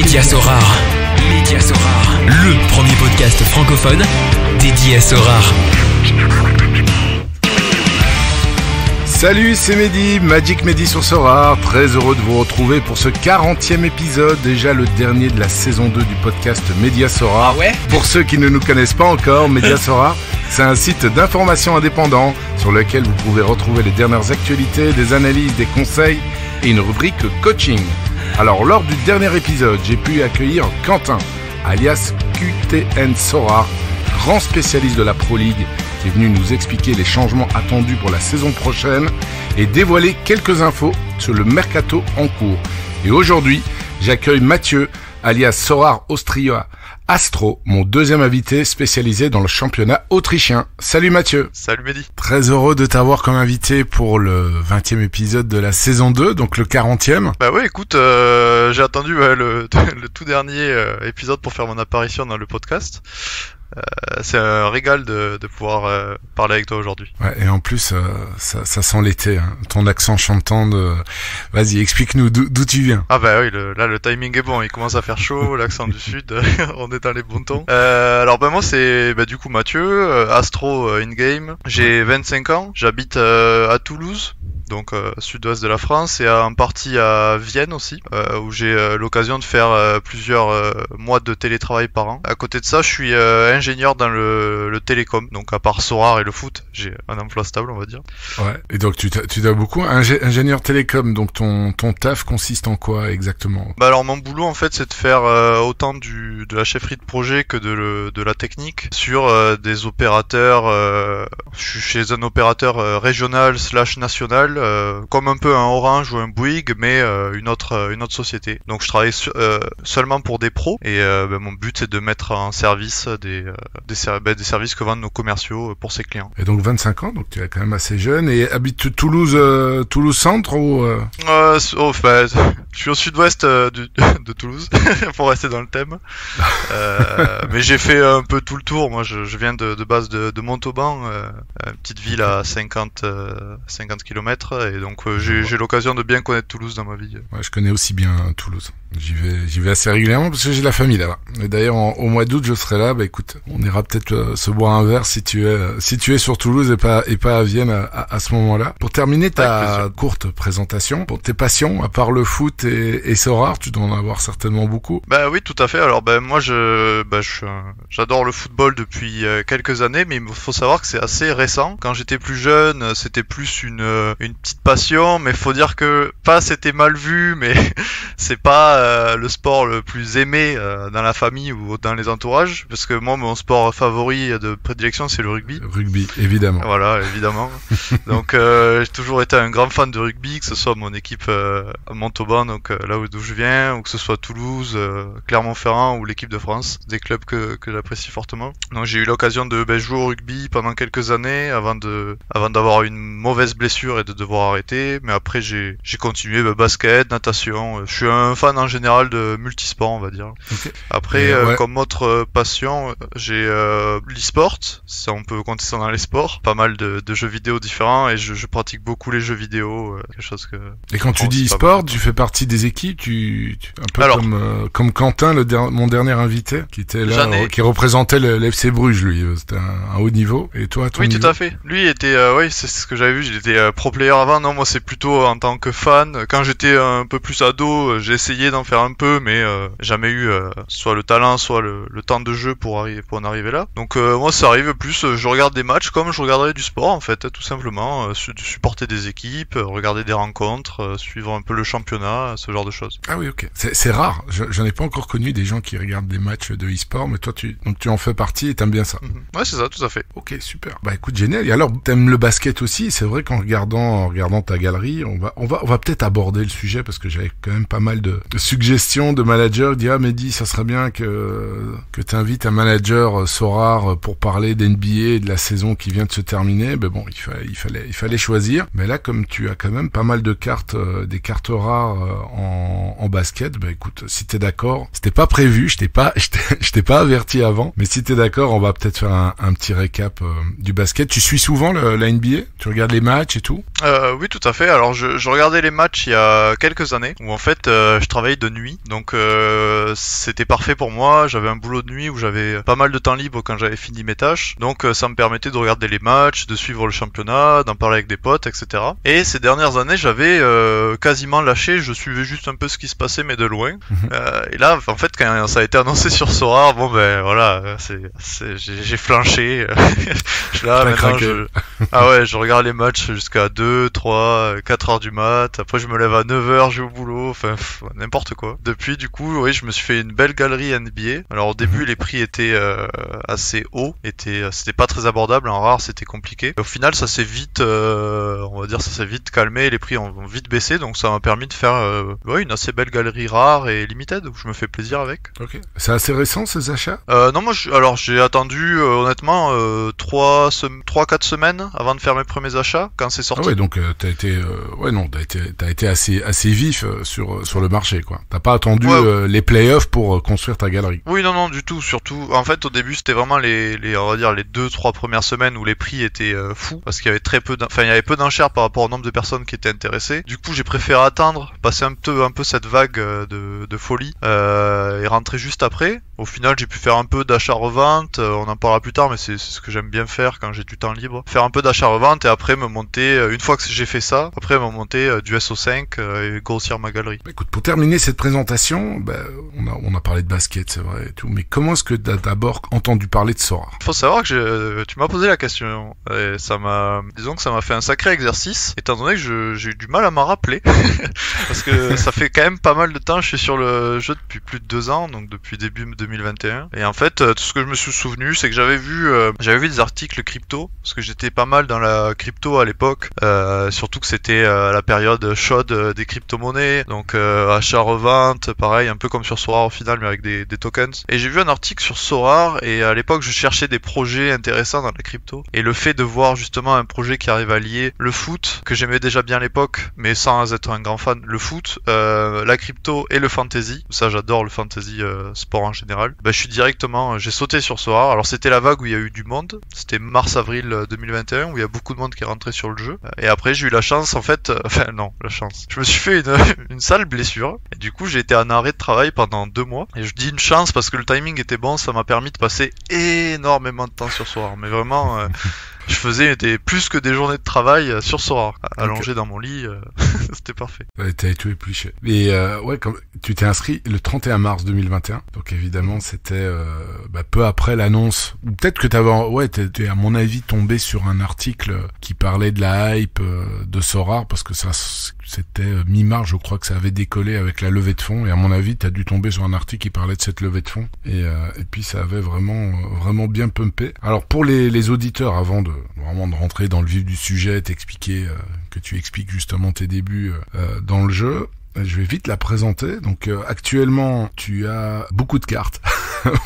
Média Sorare. Média Sorare. Le premier podcast francophone dédié à Sorare. Salut, c'est Mehdi, Magic Mehdi sur Sorare. Très heureux de vous retrouver pour ce 40e épisode, déjà le dernier de la saison 2 du podcast Média Sorare. Ah ouais ? Pour ceux qui ne nous connaissent pas encore, Média Sorare, c'est un site d'information indépendant sur lequel vous pouvez retrouver les dernières actualités, des analyses, des conseils et une rubrique coaching. Alors, lors du dernier épisode, j'ai pu accueillir Quentin, alias QTN Sorare, grand spécialiste de la Pro League, qui est venu nous expliquer les changements attendus pour la saison prochaine et dévoiler quelques infos sur le mercato en cours. Et aujourd'hui, j'accueille Mathieu, alias Sorare Austria Astro, mon deuxième invité spécialisé dans le championnat autrichien. Salut Mathieu. Salut Mehdi. Très heureux de t'avoir comme invité pour le 20e épisode de la saison 2, donc le 40e. Bah ouais, écoute, j'ai attendu le tout dernier épisode pour faire mon apparition dans le podcast. C'est un régal de pouvoir parler avec toi aujourd'hui. Ouais, et en plus, ça sent l'été, hein. Ton accent chantant de... Vas-y, explique-nous d'où tu viens. Ah bah oui, là le timing est bon, il commence à faire chaud, l'accent du sud, on est dans les bons tons. Alors bah moi c'est du coup Mathieu, Astro in-game, j'ai 25 ans, j'habite à Toulouse. Donc sud-ouest de la France et en partie à Vienne aussi, où j'ai l'occasion de faire plusieurs mois de télétravail par an. À côté de ça, je suis ingénieur dans le télécom, donc à part Sorare et le foot, j'ai un emploi stable, on va dire. Ouais. Et donc tu dois beaucoup ingénieur télécom. Donc ton taf consiste en quoi exactement ? Bah alors mon boulot en fait, c'est de faire autant de la chefferie de projet que de la technique sur des opérateurs. Je suis chez un opérateur régional / national. Comme un peu un Orange ou un Bouygues, mais une autre société. Donc je travaille seulement pour des pros et mon but c'est de mettre en service des services que vendent nos commerciaux pour ses clients. Et donc 25 ans, donc tu es quand même assez jeune et habites Toulouse centre ou je suis au sud-ouest de Toulouse pour rester dans le thème. Mais j'ai fait un peu tout le tour. Moi je viens de base de Montauban, une petite ville à 50 km. Et donc j'ai l'occasion de bien connaître Toulouse dans ma vie. Ouais, je connais aussi bien Toulouse. J'y vais assez régulièrement parce que j'ai de la famille là-bas. Et d'ailleurs au mois d'août je serai là. Bah écoute, on ira peut-être se boire un verre si tu es sur Toulouse et pas à Vienne à ce moment-là. Pour terminer ta courte présentation, pour tes passions, à part le foot et Sorare, tu dois en avoir certainement beaucoup. Bah oui, tout à fait. Alors moi j'adore le football depuis quelques années, mais il faut savoir que c'est assez récent. Quand j'étais plus jeune, c'était plus une petite passion, mais faut dire que c'était mal vu, mais c'est pas le sport le plus aimé dans la famille ou dans les entourages, parce que moi mon sport favori de prédilection c'est le rugby. Rugby, évidemment. Voilà, évidemment. Donc j'ai toujours été un grand fan de rugby, que ce soit mon équipe à Montauban, donc là d'où je viens, ou que ce soit Toulouse, Clermont-Ferrand ou l'équipe de France, des clubs que j'apprécie fortement. Donc j'ai eu l'occasion de jouer au rugby pendant quelques années avant d'avoir une mauvaise blessure et de devoir arrêter, mais après j'ai continué basket, natation. Je suis un fan en général de multisport, on va dire. Okay. Après comme autre passion, j'ai l'e-sport, ça on peut compter ça dans les sports, pas mal de jeux vidéo différents et je pratique beaucoup les jeux vidéo, quelque chose que... Et quand tu dis e-sport, tu fais partie des équipes, un peu comme Quentin, mon dernier invité, qui était là, qui représentait le FC Bruges, lui, c'était un haut niveau. Et toi, à ton niveau? Tout à fait. Lui était, c'est ce que j'avais vu, il était pro player avant. Non, moi c'est plutôt en tant que fan. Quand j'étais un peu plus ado, j'ai essayé d'en faire un peu, mais jamais eu soit le talent, soit le temps de jeu pour en arriver là. Donc moi ça arrive plus, je regarde des matchs comme je regarderais du sport en fait, tout simplement, supporter des équipes, regarder des rencontres, suivre un peu le championnat, ce genre de choses. Ah oui, ok. C'est rare. J'en ai pas encore connu des gens qui regardent des matchs de e-sport, mais toi tu en fais partie et t'aimes bien ça. Mm-hmm. Ouais, c'est ça, tout à fait. Ok, super. Bah écoute, génial. Et alors, t'aimes le basket aussi. C'est vrai qu'en regardant ta galerie, on va peut-être aborder le sujet parce que j'avais quand même pas mal de suggestions de managers. Dire Mehdi, ça serait bien que t'invites un manager Sorare pour parler d'NBA et de la saison qui vient de se terminer. Mais bon, il fallait choisir. Mais là, comme tu as quand même pas mal de cartes, des cartes rares en basket, bah écoute, si t'es d'accord, c'était pas prévu, je t'ai pas averti avant, mais si t'es d'accord, on va peut-être faire un petit récap du basket. Tu suis souvent la NBA? Tu regardes les matchs et tout? Oui, tout à fait. Alors, je regardais les matchs il y a quelques années où en fait je travaillais de nuit, donc c'était parfait pour moi. J'avais un boulot de nuit où j'avais pas mal de temps libre quand j'avais fini mes tâches, donc ça me permettait de regarder les matchs, de suivre le championnat, d'en parler avec des potes, etc. Et ces dernières années, j'avais quasiment lâché. Je suivais juste un peu ce qui se passait, mais de loin. Et là, en fait, quand ça a été annoncé sur Sora, bon ben voilà, j'ai flanché. Je suis là, maintenant, ah ouais, je regarde les matchs jusqu'à 2, 3, 4 heures du mat. Après, je me lève à 9 heures, je vais au boulot. Enfin, n'importe quoi. Depuis, du coup, oui, je me suis fait une belle galerie NBA. Alors, au début, les prix étaient assez hauts. C'était pas très abordable. En rare, c'était compliqué. Et au final, ça s'est vite, on va dire, ça s'est vite calmé. Les prix ont vite baissé. Donc, ça m'a permis de faire une assez belle galerie rare et limited où je me fais plaisir avec. Ok. C'est assez récent, ces achats? Non, moi, j'ai attendu, honnêtement, 3-4 semaines avant de faire mes premiers achats quand c'est sorti. Ah ouais, donc t'as été assez vif sur le marché, quoi. T'as pas attendu les playoffs pour construire ta galerie. Oui, non, du tout. Surtout, en fait, au début, c'était vraiment on va dire les 2-3 premières semaines où les prix étaient fous parce qu'il y avait il y avait peu d'enchères par rapport au nombre de personnes qui étaient intéressées. Du coup, j'ai préféré attendre, passer un peu cette vague de folie et rentrer juste après. Au final, j'ai pu faire un peu d'achat-revente. On en parlera plus tard, mais c'est ce que j'aime bien faire quand j'ai du temps libre. Faire un peu d'achat-revente et après me monter, une fois que j'ai fait ça, après me monter du SO5 et grossir ma galerie. Écoute, pour terminer cette présentation, on a parlé de basket, c'est vrai et tout, mais comment est-ce que tu as d'abord entendu parler de Sora? Faut savoir que tu m'as posé la question et disons que ça m'a fait un sacré exercice, étant donné que j'ai eu du mal à m'en rappeler parce que ça fait quand même pas mal de temps. Je suis sur le jeu depuis plus de 2 ans, donc depuis début 2021. Et en fait, tout ce que je me suis souvenu, c'est que j'avais vu des articles crypto, parce que j'étais pas mal dans la crypto à l'époque, surtout que c'était la période chaude des crypto-monnaies, donc achat-revente, pareil, un peu comme sur Sora au final, mais avec des tokens. Et j'ai vu un article sur Sora, et à l'époque, je cherchais des projets intéressants dans la crypto. Et le fait de voir justement un projet qui arrive à lier le foot, que j'aimais déjà bien à l'époque, mais sans être un grand fan, le foot, la crypto et le fantasy, ça j'adore le fantasy sport en général, j'ai sauté sur Sora. Alors c'était la vague où il y a eu du monde, c'était mars-avril 2021 où il y a beaucoup de monde qui est rentré sur le jeu. Et après j'ai eu la chance en fait, je me suis fait une sale blessure et du coup j'ai été en arrêt de travail pendant 2 mois. Et je dis une chance parce que le timing était bon, ça m'a permis de passer énormément de temps sur Sora, mais vraiment je faisais plus que des journées de travail sur Sora, allongé dans mon lit, c'était parfait. Ouais, t'as tout épluché. Et comme tu t'es inscrit le 31 mars 2021, donc évidemment c'était peu après l'annonce, ou peut-être que t'es à mon avis tombé sur un article qui parlait de la hype de Sora, parce que ça c'était mi-mars, je crois que ça avait décollé avec la levée de fonds, et à mon avis t'as dû tomber sur un article qui parlait de cette levée de fonds, et puis ça avait vraiment bien pumpé. Alors pour les auditeurs, avant de rentrer dans le vif du sujet, t'expliquer que tu expliques justement tes débuts dans le jeu, je vais vite la présenter. Donc actuellement, tu as beaucoup de cartes,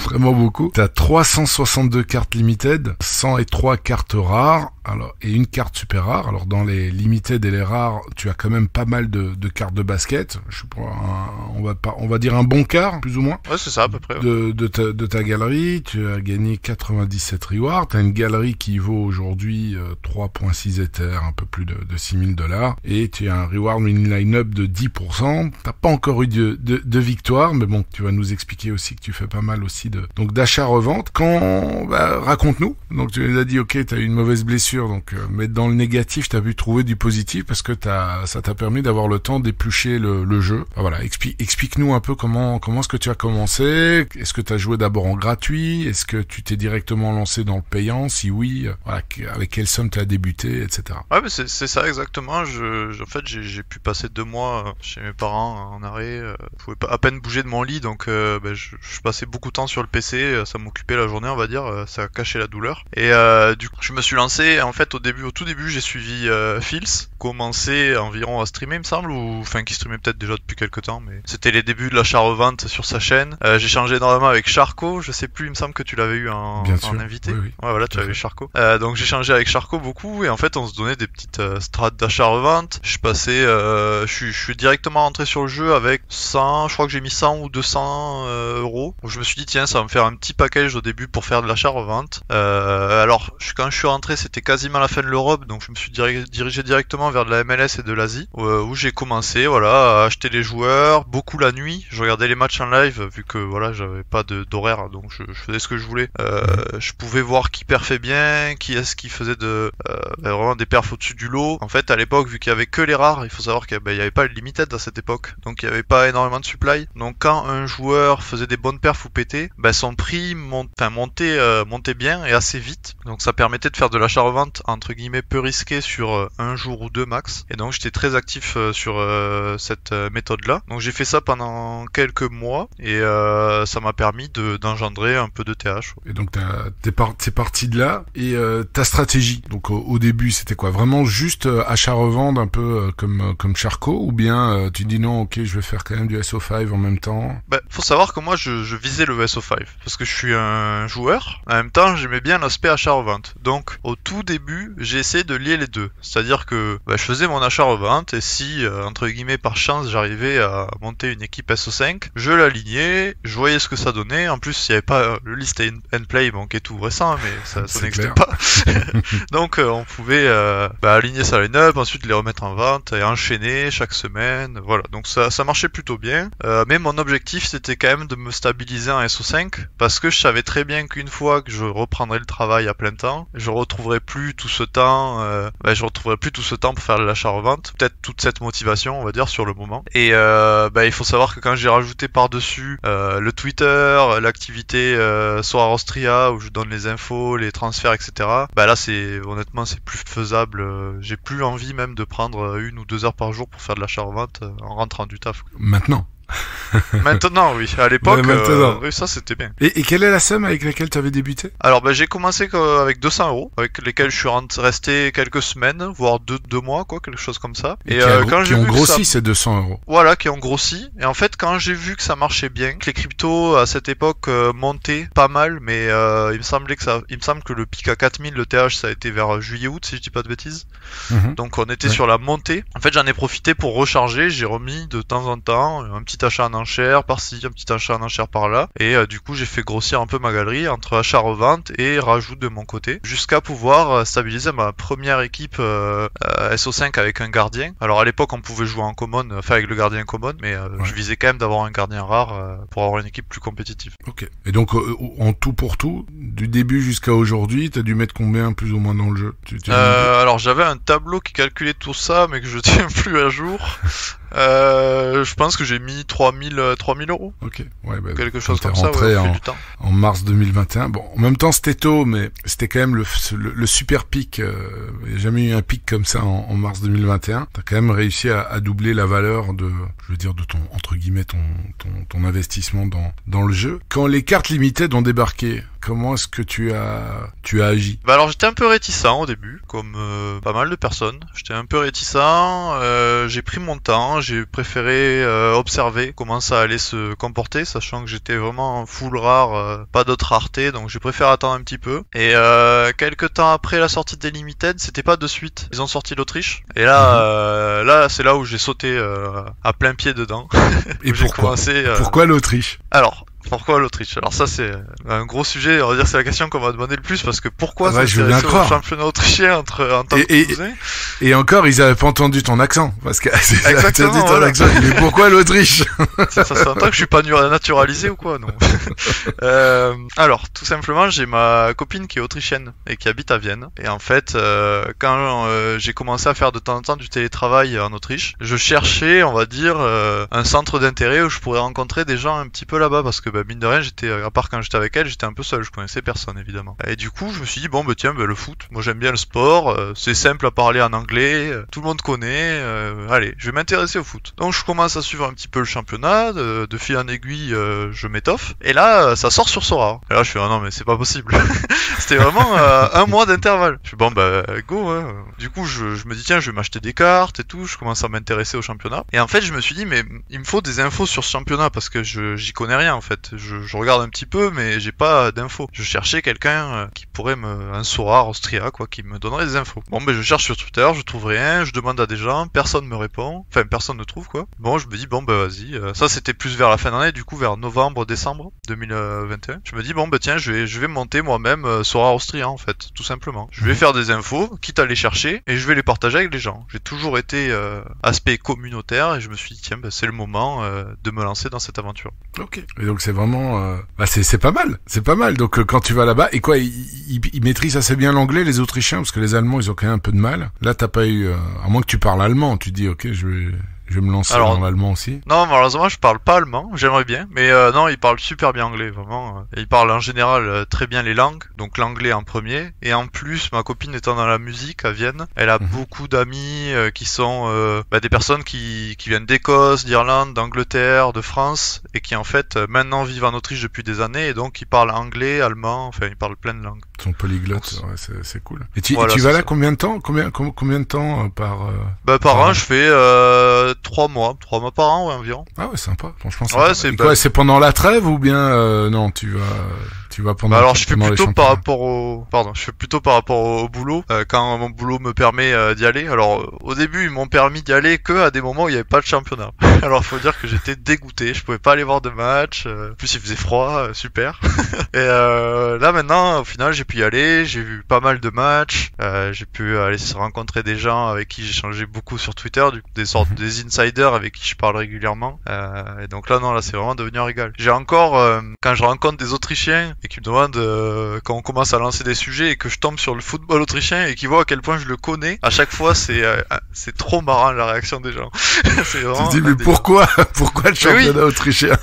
vraiment beaucoup. Tu as 362 cartes limited, 103 cartes rares, alors et une carte super rare. Alors dans les limited et les rares, tu as quand même pas mal de cartes de basket. Je suis pour on va dire un bon quart, plus ou moins. Ouais, c'est ça à peu près. De ta galerie, tu as gagné 97 rewards. Tu as une galerie qui vaut aujourd'hui 3.6 Ether, un peu plus de $6,000, et tu as un reward mini line-up de 10%. T'as pas encore eu de victoire, mais bon, tu vas nous expliquer aussi que tu fais pas mal aussi d'achat-revente. Raconte-nous. Donc tu nous as dit, ok, t'as eu une mauvaise blessure, donc mais dans le négatif, t'as pu trouver du positif parce que ça t'a permis d'avoir le temps d'éplucher le jeu. Enfin, voilà, explique-nous un peu comment est-ce que tu as commencé. Est-ce que t'as joué d'abord en gratuit? Est-ce que tu t'es directement lancé dans le payant? Si oui, avec quelle somme t'as débuté, etc. Ouais, mais c'est ça exactement. En fait, j'ai pu passer 2 mois chez mes parents en arrêt, je pouvais pas à peine bouger de mon lit, donc je passais beaucoup de temps sur le PC, ça m'occupait la journée, on va dire, ça cachait la douleur. Et du coup, je me suis lancé, en fait, au tout début, j'ai suivi Fils, commencé environ à streamer, il me semble, qui streamait peut-être déjà depuis quelques temps, mais c'était les débuts de l'achat-revente sur sa chaîne. J'ai changé énormément avec Charco, je sais plus, il me semble que tu l'avais eu en invité. Oui. Ouais, voilà, tu avais Charco. Donc j'ai changé avec Charco beaucoup, et en fait, on se donnait des petites strates d'achat-revente. Je passais, je suis directement rentré sur le jeu avec 100, je crois que j'ai mis 100 ou 200 euros. Je me suis dit tiens, ça va me faire un petit package au début pour faire de l'achat-revente. Alors quand je suis rentré, c'était quasiment la fin de l'Europe, donc je me suis dirigé directement vers de la MLS et de l'Asie, où j'ai commencé à acheter les joueurs, beaucoup la nuit. Je regardais les matchs en live, vu que j'avais pas d'horaire, donc je faisais ce que je voulais. Je pouvais voir qui perfait bien, qui est-ce qui faisait vraiment des perfs au-dessus du lot. En fait, à l'époque, vu qu'il y avait que les rares, il faut savoir qu'il y avait pas le limited à cette époque, donc il y avait pas énormément de supply. Donc quand un joueur faisait des bonnes perfs ou pétait, son prix montait bien et assez vite. Donc ça permettait de faire de l'achat-revente entre guillemets peu risqué sur un jour ou deux max. Et donc j'étais très actif sur cette méthode-là. Donc j'ai fait ça pendant quelques mois et ça m'a permis d'engendrer un peu de TH. Et donc t'es parti de là et ta stratégie. Donc au début c'était quoi? Vraiment juste achat-revente un peu comme Charcot, ou bien tu dis non, ok, je vais faire quand même du SO5 en même temps? Faut savoir que moi je visais le SO5 parce que je suis un joueur. En même temps, j'aimais bien l'aspect achat-revente. Donc au tout début, j'ai essayé de lier les deux. C'est-à-dire que je faisais mon achat-revente et si entre guillemets par chance j'arrivais à monter une équipe SO5, je l'alignais, je voyais ce que ça donnait. En plus, il n'y avait pas le list and play, qui est tout récent, mais ça n'existait pas. Donc on pouvait aligner sa line-up, ensuite les remettre en vente et enchaîner chaque semaine. Voilà, donc ça marchait plutôt bien. Mais mon objectif c'était quand même de me stabiliser en SO5 parce que je savais très bien qu'une fois que je reprendrais le travail à plein temps, je retrouverais plus tout ce temps pour faire de l'achat-revente, peut-être toute cette motivation on va dire sur le moment. Et il faut savoir que quand j'ai rajouté par-dessus le Twitter, l'activité Soar Austria où je donne les infos, les transferts, etc. Là honnêtement c'est plus faisable. J'ai plus envie même de prendre 1 ou 2 heures par jour pour faire de l'achat-revente en rentrant du taf. Maintenant. Maintenant, oui. À l'époque, oui, ça c'était bien. Et quelle est la somme avec laquelle tu avais débuté? Alors, j'ai commencé avec 200 €, avec lesquels je suis resté quelques semaines, voire deux mois, quelque chose comme ça. Et qui ont grossi ces 200 €. Voilà, qui ont grossi. Et en fait, quand j'ai vu que ça marchait bien, que les cryptos à cette époque montaient pas mal, mais il me semble que le pic à 4000, le TH, ça a été vers juillet-août, si je dis pas de bêtises. Donc on était sur la montée. En fait, j'en ai profité pour recharger. J'ai remis de temps en temps un petit achat en enchère par-ci, un petit achat en enchère par-là, et du coup j'ai fait grossir un peu ma galerie entre achat-revente et rajout de mon côté, jusqu'à pouvoir stabiliser ma première équipe SO5 avec un gardien. Alors à l'époque on pouvait jouer en common, avec le gardien common, mais je visais quand même d'avoir un gardien rare pour avoir une équipe plus compétitive. Ok. Et donc en tout pour tout, du début jusqu'à aujourd'hui, t'as dû mettre combien plus ou moins dans le jeu? Alors j'avais un tableau qui calculait tout ça, mais que je tiens plus à jour. Je pense que j'ai mis 3000 €. Ok, quelque chose comme ça, au fil du temps. En mars 2021. Bon, en même temps c'était tôt, mais c'était quand même le super pic. Il n'y a jamais eu un pic comme ça en mars 2021. T'as quand même réussi à doubler la valeur de ton, entre guillemets, ton investissement dans le jeu. Quand les cartes limited ont débarqué, comment est-ce que tu as agi? Alors j'étais un peu réticent au début, comme pas mal de personnes. J'étais un peu réticent, j'ai pris mon temps, j'ai préféré observer comment ça allait se comporter, sachant que j'étais vraiment full rare, pas d'autres raretés, donc j'ai préféré attendre un petit peu. Et quelques temps après la sortie des Limited, c'était pas de suite. Ils ont sorti l'Autriche, et là c'est là où j'ai sauté à plein pied dedans. Et pourquoi l'Autriche? Alors, pourquoi l'Autriche? Alors ça c'est un gros sujet, on va dire c'est la question qu'on va demander le plus, parce que pourquoi s'intéresser au championnat autrichien en tant que Toulousain? Et encore, ils avaient pas entendu ton accent, parce que exactement, dit ton accent, mais pourquoi l'Autriche? ça s'entend que je suis pas naturalisé ou quoi, non? Alors, tout simplement, j'ai ma copine qui est autrichienne et qui habite à Vienne, et en fait, quand j'ai commencé à faire de temps en temps du télétravail en Autriche, je cherchais, on va dire, un centre d'intérêt où je pourrais rencontrer des gens un petit peu là-bas, parce que mine de rien, à part quand j'étais avec elle, j'étais un peu seul, je connaissais personne évidemment. Et du coup, je me suis dit tiens, le foot, moi j'aime bien le sport, c'est simple à parler en anglais, tout le monde connaît, allez, je vais m'intéresser au foot. Donc je commence à suivre un petit peu le championnat, de fil en aiguille, je m'étoffe, et là, ça sort sur Sora. Et là, je fais non mais c'est pas possible. C'était vraiment un mois d'intervalle. Je fais go. Du coup, je me dis tiens, je vais m'acheter des cartes et tout, je commence à m'intéresser au championnat. Et en fait, je me suis dit mais il me faut des infos sur ce championnat parce que j'y connais rien en fait. fait. Je regarde un petit peu, mais j'ai pas d'infos. Je cherchais quelqu'un qui pourrait un Sora Austria, quoi, qui me donnerait des infos. Bon, ben je cherche sur Twitter, je trouve rien, je demande à des gens, personne me répond, enfin personne ne trouve, quoi. Bon, je me dis, bon, ben vas-y. Ça, c'était plus vers la fin d'année, du coup, vers novembre, décembre 2021. Je me dis, bon, ben tiens, je vais monter moi-même Sora Austria, en fait, tout simplement. Je vais faire des infos, quitte à les chercher, et je vais les partager avec les gens. J'ai toujours été aspect communautaire, et je me suis dit, tiens, ben, c'est le moment de me lancer dans cette aventure. Ok. Et donc c'est vraiment, c'est pas mal, c'est pas mal. Donc quand tu vas là-bas, et quoi, ils maîtrisent assez bien l'anglais, les Autrichiens, parce que les Allemands, ils ont quand même un peu de mal. Là, t'as pas eu, à moins que tu parles allemand, tu dis, ok, je vais me lancer dans l'allemand aussi. Non, malheureusement, je parle pas allemand, j'aimerais bien, mais non, ils parlent super bien anglais, vraiment. Ils parlent en général très bien les langues, donc l'anglais en premier, et en plus, ma copine étant dans la musique à Vienne, elle a beaucoup d'amis qui sont des personnes qui viennent d'Écosse, d'Irlande, d'Angleterre, de France, et qui en fait maintenant vivent en Autriche depuis des années, et donc ils parlent anglais, allemand, enfin ils parlent plein de langues. Ils sont polyglottes, ouais, c'est cool. Et tu Voilà, vas là ça. combien de temps par Par an, je fais 3 mois par an, ouais, environ. Ah ouais, sympa. Franchement, Ouais, c'est quoi, c'est pendant la trêve ou bien non, tu vas pendant alors je fais pendant les plutôt par championnats. rapport au boulot, quand mon boulot me permet d'y aller. Alors au début, ils m'ont permis d'y aller que à des moments où il n'y avait pas de championnat. Alors faut dire que j'étais dégoûté, je pouvais pas aller voir de match, en plus il faisait froid, super. Et là maintenant, au final, j'ai pu y aller, j'ai vu pas mal de matchs, j'ai pu aller rencontrer des gens avec qui j'ai changé beaucoup sur Twitter, du coup, des sortes des insiders avec qui je parle régulièrement. Et donc là non, là c'est vraiment devenu un régal. J'ai encore quand je rencontre des Autrichiens et qui me demandent quand on commence à lancer des sujets et que je tombe sur le football autrichien et qui voient à quel point je le connais, à chaque fois c'est trop marrant la réaction des gens. C'est vraiment Tu te dis mais pourquoi le championnat autrichien?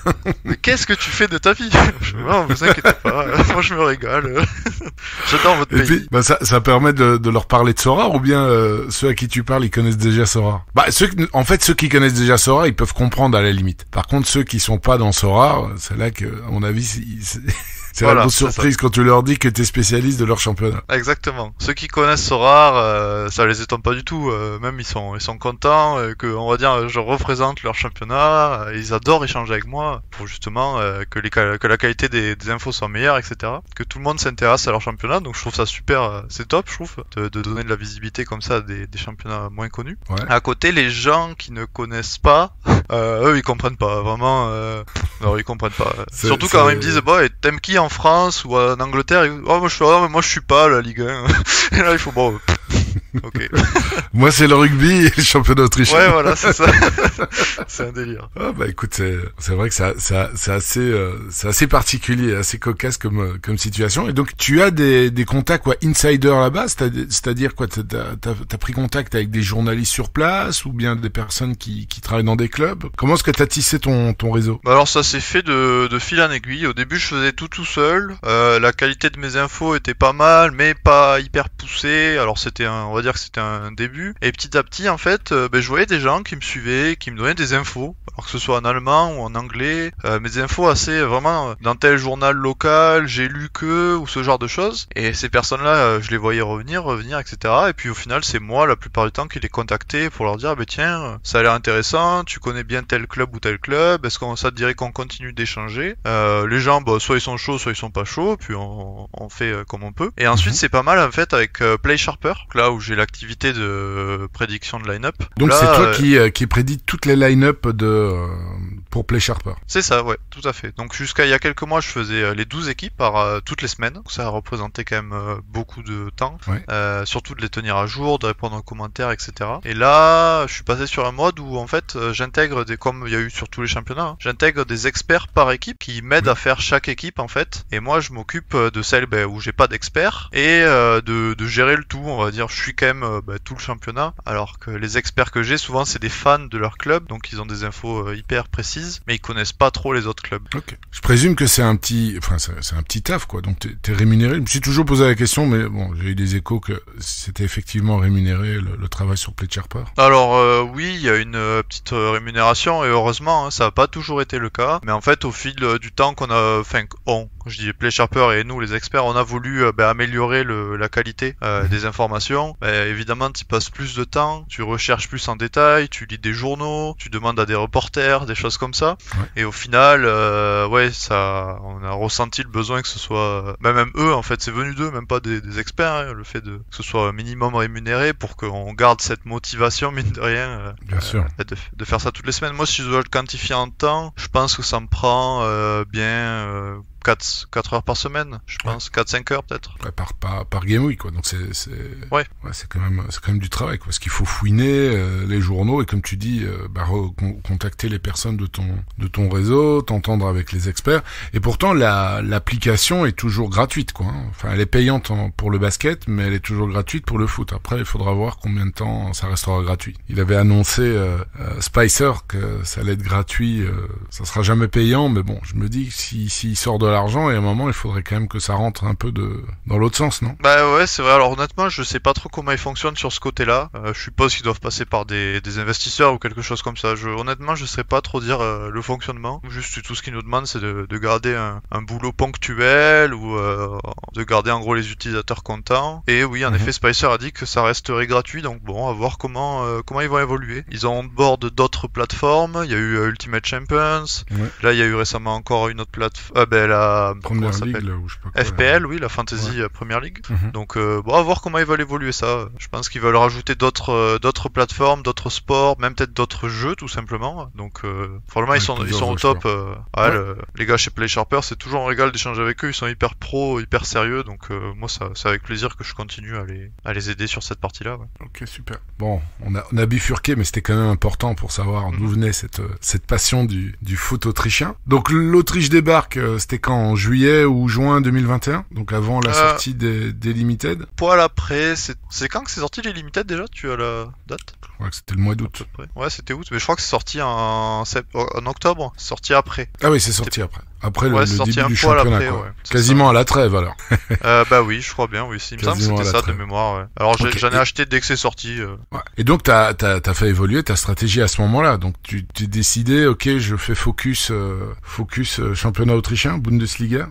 Mais qu'est-ce que tu fais de ta vie? Non, vous inquiétez pas, moi je me régale. J'adore votre pays. Et puis, ça permet de leur parler de Sora, ou bien ceux à qui tu parles, ils connaissent déjà Sora? Ceux qui connaissent déjà Sora, ils peuvent comprendre à la limite. Par contre, ceux qui sont pas dans Sora, c'est là que, à mon avis, c'est la grosse surprise quand tu leur dis que t'es spécialiste de leur championnat. Exactement. Ceux qui connaissent Sora, ça les étonne pas du tout. Même ils sont contents que, on va dire, je représente leur championnat. Ils adorent échanger avec moi pour justement que la qualité des infos soit meilleure, etc. Que tout le monde s'intéresse à leur championnat. Donc je trouve ça super, c'est top, je trouve, de donner de la visibilité comme ça à des championnats moins connus. Ouais. À côté, les gens qui ne connaissent pas, eux ils comprennent pas. Vraiment, non, ils comprennent pas. Surtout quand ils me disent, bah, t'aimes qui en France ou en Angleterre? Moi je suis pas la Ligue 1. Et là il faut ok. Moi c'est le rugby et le championnat autrichien. Ouais, voilà, c'est ça. C'est un délire. Ah bah écoute, c'est vrai que c'est assez particulier, assez cocasse comme situation. Et donc tu as des contacts quoi, insiders là-bas, c'est-à-dire quoi, t'as pris contact avec des journalistes sur place ou bien des personnes qui travaillent dans des clubs? Comment est-ce que t'as tissé ton réseau? Bah alors ça s'est fait de fil en aiguille. Au début je faisais tout seul. La qualité de mes infos était pas mal, mais pas hyper poussée. Alors on va dire que c'était un début. Et petit à petit en fait, je voyais des gens qui me suivaient, qui me donnaient des infos. Alors que ce soit en allemand ou en anglais, mais des infos assez vraiment dans tel journal local, j'ai lu que, ou ce genre de choses. Et ces personnes-là, je les voyais revenir, etc. Et puis au final, c'est moi la plupart du temps qui les contactais pour leur dire, tiens, ça a l'air intéressant, tu connais bien tel club ou tel club, est-ce que ça te dirait qu'on continue d'échanger? Les gens, soit ils sont chauds, soit ils sont pas chauds, puis on fait comme on peut. Et ensuite, c'est pas mal en fait avec Play Sharper, là où j'ai l'activité de prédiction de line-up. Donc là, c'est toi qui prédit toutes les line-up pour Play Sharper. C'est ça, ouais, tout à fait. Donc jusqu'à il y a quelques mois, je faisais les 12 équipes toutes les semaines. Donc ça représentait quand même beaucoup de temps. Ouais. Surtout de les tenir à jour, de répondre aux commentaires, etc. Et là, je suis passé sur un mode où en fait, j'intègre comme il y a eu sur tous les championnats, j'intègre des experts par équipe qui m'aident à faire chaque équipe en fait. Et moi, je m'occupe de celles où j'ai pas d'experts et de gérer le tout. On va dire, je suis quand même tout le championnat. Alors que les experts que j'ai, souvent, c'est des fans de leur club, donc ils ont des infos hyper précises, mais ils connaissent pas trop les autres clubs. Ok. Je présume que c'est un petit taf quoi. Donc t'es rémunéré. Je me suis toujours posé la question, mais bon, j'ai eu des échos que c'était effectivement rémunéré le travail sur Play Sharper. Alors oui, il y a une petite rémunération et heureusement, ça n'a pas toujours été le cas. Mais en fait, au fil du temps quand je dis Play Sharper et nous les experts, on a voulu améliorer la qualité des informations. Évidemment, tu passes plus de temps, tu recherches plus en détail, tu lis des journaux, tu demandes à des reporters, des choses comme ça. Ouais. Et au final, ça, on a ressenti le besoin que ce soit, même eux en fait, c'est venu d'eux, même pas des experts, hein, le fait que ce soit un minimum rémunéré pour qu'on garde cette motivation mine de rien. Bien sûr. De faire ça toutes les semaines. Moi, si je dois le quantifier en temps, je pense que ça me prend 4 heures par semaine, je pense, 4-5 heures peut-être. Ouais, par Game Week, quoi. Donc c'est quand même du travail, quoi. Parce qu'il faut fouiner les journaux et comme tu dis, contacter les personnes de ton réseau, t'entendre avec les experts. Et pourtant l'application est toujours gratuite, quoi. Enfin, elle est payante pour le basket, mais elle est toujours gratuite pour le foot. Après, il faudra voir combien de temps ça restera gratuit. Il avait annoncé Spicer que ça allait être gratuit, ça sera jamais payant, mais bon, je me dis que s'il sort de l'argent et à un moment il faudrait quand même que ça rentre un peu dans l'autre sens, non? Bah ouais, c'est vrai. Alors honnêtement, je sais pas trop comment ils fonctionnent sur ce côté-là. Je suppose qu'ils doivent passer par des investisseurs ou quelque chose comme ça. Honnêtement, je sais pas trop dire le fonctionnement. Juste tout ce qu'ils nous demandent, c'est de garder un boulot ponctuel ou de garder en gros les utilisateurs contents. Et oui, en effet, Spicer a dit que ça resterait gratuit. Donc bon, à voir comment ils vont évoluer. Ils ont on board d'autres plateformes. Il y a eu Ultimate Champions. Ouais. Là, il y a eu récemment encore une autre plateforme. La Première Ligue, là, où je sais pas quoi, FPL, oui, la Fantasy Premier League. Donc, à voir comment ils veulent évoluer ça. Je pense qu'ils veulent rajouter d'autres plateformes, d'autres sports, même peut-être d'autres jeux, tout simplement. Donc, probablement, ils sont au top. Les gars chez Play Sharper, c'est toujours un régal d'échanger avec eux. Ils sont hyper pro, hyper sérieux. Donc, moi, c'est avec plaisir que je continue à les aider sur cette partie-là. Ouais. Ok, super. Bon, on a bifurqué, mais c'était quand même important pour savoir d'où venait cette passion du foot autrichien. Donc, l'Autriche débarque, c'était quand, en juillet ou juin 2021, donc avant la sortie des Limited. Poil après, c'est quand que c'est sorti les Limited déjà? Tu as la date? Je crois que c'était le mois d'août. Ouais, c'était août, mais je crois que c'est sorti en octobre, c'est sorti après. Ah oui, c'est sorti après. Après le début du championnat, après, quoi. Quasiment à la trêve, alors. Bah oui, je crois bien, oui. Il me semble que c'était ça de mémoire, ouais. Alors j'en ai acheté dès que c'est sorti. Ouais. Et donc t'as fait évoluer ta stratégie à ce moment-là. Donc tu t'es décidé, ok, je fais focus championnat autrichien, Bundesliga.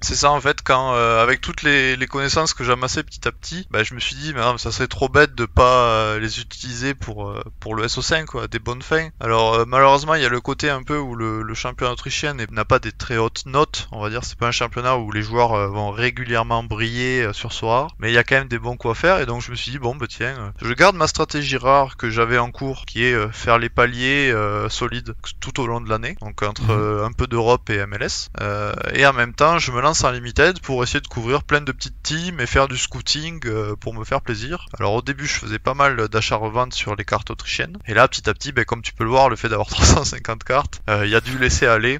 C'est ça en fait, quand avec toutes les connaissances que j'ai amassées petit à petit, je me suis dit, mais ça serait trop bête de pas les utiliser pour le SO5, quoi, des bonnes fins. Alors malheureusement, il y a le côté un peu où le championnat autrichien n'a pas des très hautes notes, on va dire. C'est pas un championnat où les joueurs vont régulièrement briller sur Sora, mais il y a quand même des bons coups à faire. Et donc je me suis dit, tiens, je garde ma stratégie rare que j'avais en cours, qui est faire les paliers solides tout au long de l'année, donc entre un peu d'Europe et MLS, et en même temps je me lance en Limited pour essayer de couvrir plein de petites teams et faire du scouting pour me faire plaisir. Alors au début je faisais pas mal d'achats-reventes sur les cartes autrichiennes, et là petit à petit, comme tu peux le voir, le fait d'avoir 350 cartes, il y a dû laisser aller.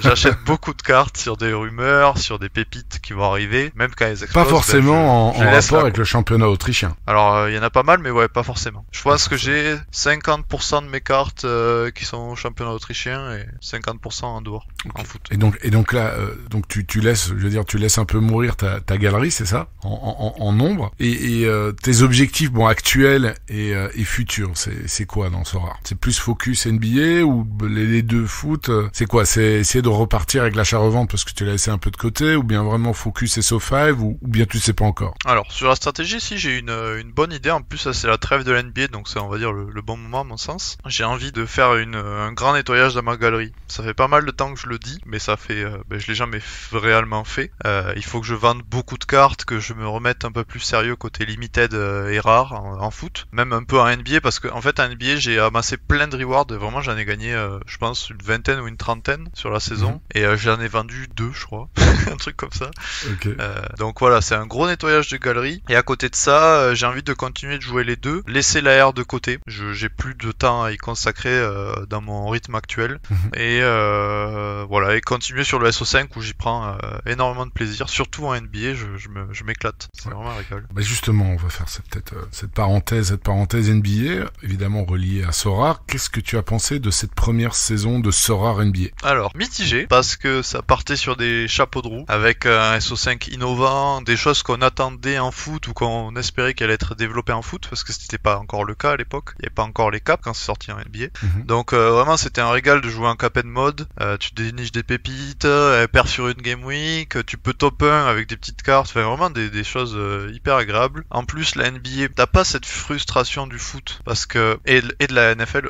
J'achète beaucoup de cartes sur des rumeurs, sur des pépites qui vont arriver, même quand elles explosent. Pas forcément en rapport avec le championnat autrichien. Alors il y en a pas mal, mais ouais, pas forcément. Je pense que j'ai 50% de mes cartes qui sont au championnat autrichien et 50% en dehors, en foot. Et donc là, donc tu laisses, je veux dire, tu laisses un peu mourir ta galerie, c'est ça, en nombre. Et tes objectifs, actuels et futurs, c'est quoi dans Sora? C'est plus focus NBA ou les deux foot? C'est quoi? C'est essayer de repartir avec l'achat-revente parce que tu l'as laissé un peu de côté, ou bien vraiment focus SO5, ou bien tu sais pas encore? Alors sur la stratégie, si j'ai une bonne idée. En plus, ça c'est la trêve de l'NBA, donc c'est, on va dire, le bon moment à mon sens. J'ai envie de faire un grand nettoyage dans ma galerie. Ça fait pas mal de temps que je le dis, mais ça fait je l'ai jamais réellement fait. Il faut que je vende beaucoup de cartes, que je me remette un peu plus sérieux côté limited et rare en foot, même un peu en NBA, parce que en fait en NBA j'ai amassé plein de rewards. Vraiment, j'en ai gagné je pense une vingtaine ou une trentaine sur la saison, et j'en ai vendu 2, je crois. Un truc comme ça. Okay. Donc voilà, c'est un gros nettoyage de galerie, et à côté de ça, j'ai envie de continuer de jouer les deux, laisser l'AR de côté. J'ai plus de temps à y consacrer dans mon rythme actuel, et voilà, et continuer sur le SO5 où j'y prends énormément de plaisir, surtout en NBA. Je m'éclate, c'est vraiment un régal. Justement, on va faire cette parenthèse NBA, évidemment reliée à Sora. Qu'est-ce que tu as pensé de cette première saison de Sora NBA? Alors, mitigé, parce que ça partait sur des chapeaux de roue, avec un SO5 innovant, des choses qu'on attendait en foot ou qu'on espérait qu'elle allait être développée en foot, parce que c'était pas encore le cas à l'époque, il n'y avait pas encore les caps quand c'est sorti en NBA. Donc vraiment c'était un régal de jouer en Cuphead mode, tu déniches des pépites, elle perd sur une game week, tu peux top 1 avec des petites cartes, enfin vraiment des choses hyper agréables. En plus la NBA, t'as pas cette frustration du foot, parce que et de la NFL,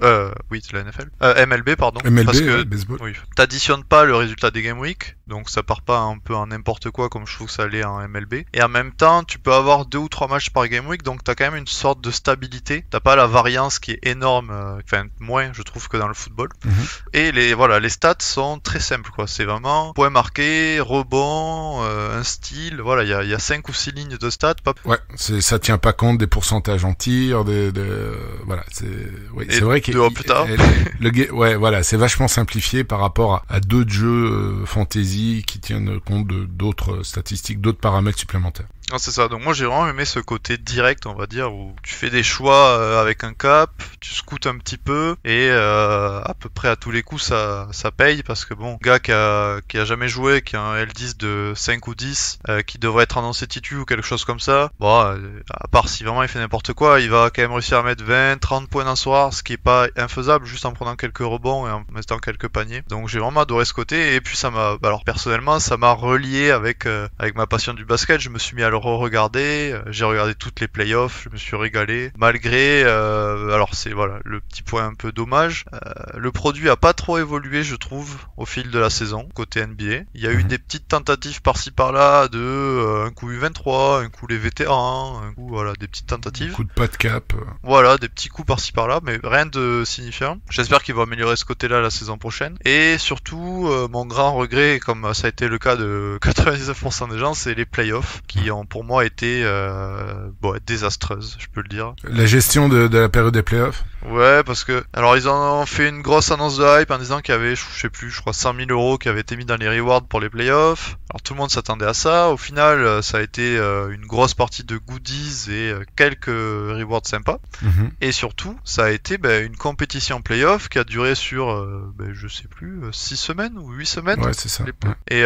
oui de la NFL, MLB pardon, MLB, parce que baseball. oui, t'additionnes pas le résultat des game week, donc ça part pas un peu en n'importe quoi comme je trouve que ça allait en MLB. Et en même temps, tu peux avoir 2 ou 3 matchs par game week, donc t'as quand même une sorte de stabilité. T'as pas la variance qui est énorme, enfin moins je trouve que dans le football. Et les stats sont très simples quoi. C'est vraiment point marqué, rebond, un style. Voilà, il y a 5 ou 6 lignes de stats. Ouais, ça tient pas compte des pourcentages en tir, voilà, c'est vrai que ouais, voilà, c'est vachement simplifié par rapport à d'autres jeux fantasy qui tiennent compte d'autres statistiques, d'autres paramètres supplémentaires. Non, c'est ça. Donc moi j'ai vraiment aimé ce côté direct, on va dire, où tu fais des choix avec un cap, tu scoutes un petit peu et à peu près à tous les coups ça paye, parce que bon, gars qui a jamais joué, qui a un L10 de 5 ou 10, qui devrait être annoncé titu ou quelque chose comme ça, bon, à part si vraiment il fait n'importe quoi, il va quand même réussir à mettre 20, 30 points d'un soir, ce qui est pas infaisable, juste en prenant quelques rebonds et en mettant quelques paniers. Donc j'ai vraiment adoré ce côté, et puis alors personnellement ça m'a relié avec ma passion du basket. Je me suis mis à le re-regarder, j'ai regardé toutes les playoffs, je me suis régalé, malgré alors c'est voilà le petit point un peu dommage, le produit a pas trop évolué je trouve au fil de la saison côté NBA. Il y a eu des petites tentatives par-ci par-là de un coup U23, un coup les vétérans, un coup voilà des petites tentatives, un coup de pas de cap, voilà des petits coups par-ci par-là, mais rien de signifiant. J'espère qu'il va améliorer ce côté-là la saison prochaine. Et surtout mon grand regret, comme ça a été le cas de 99% des gens, c'est les playoffs qui ont pour moi été désastreuses, je peux le dire. La gestion de la période des playoffs. Ouais, parce que alors ils ont fait une grosse annonce de hype en disant qu'il y avait, je sais plus, je crois 100 000 € qui avaient été mis dans les rewards pour les playoffs. Alors tout le monde s'attendait à ça. Au final, ça a été une grosse partie de goodies et quelques rewards sympas. Et surtout, ça a été une compétition playoff qui a duré sur, je sais plus, 6 semaines ou 8 semaines. Ouais, c'est ça. Et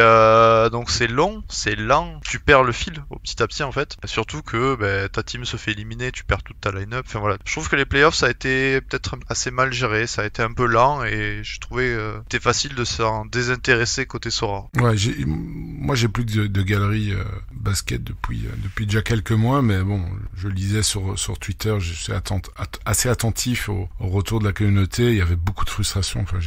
donc c'est long, c'est lent. Tu perds le fil au petit à petit en fait. Surtout que ta team se fait éliminer, tu perds toute ta line-up. Enfin voilà. Je trouve que les playoffs ça a été peut-être assez mal géré, ça a été un peu lent et je trouvais c'était facile de s'en désintéresser côté Sora. Ouais, moi j'ai plus de galerie basket depuis déjà quelques mois, mais bon, je lisais sur Twitter, je suis assez attentif au retour de la communauté. Il y avait beaucoup de frustration. Enfin,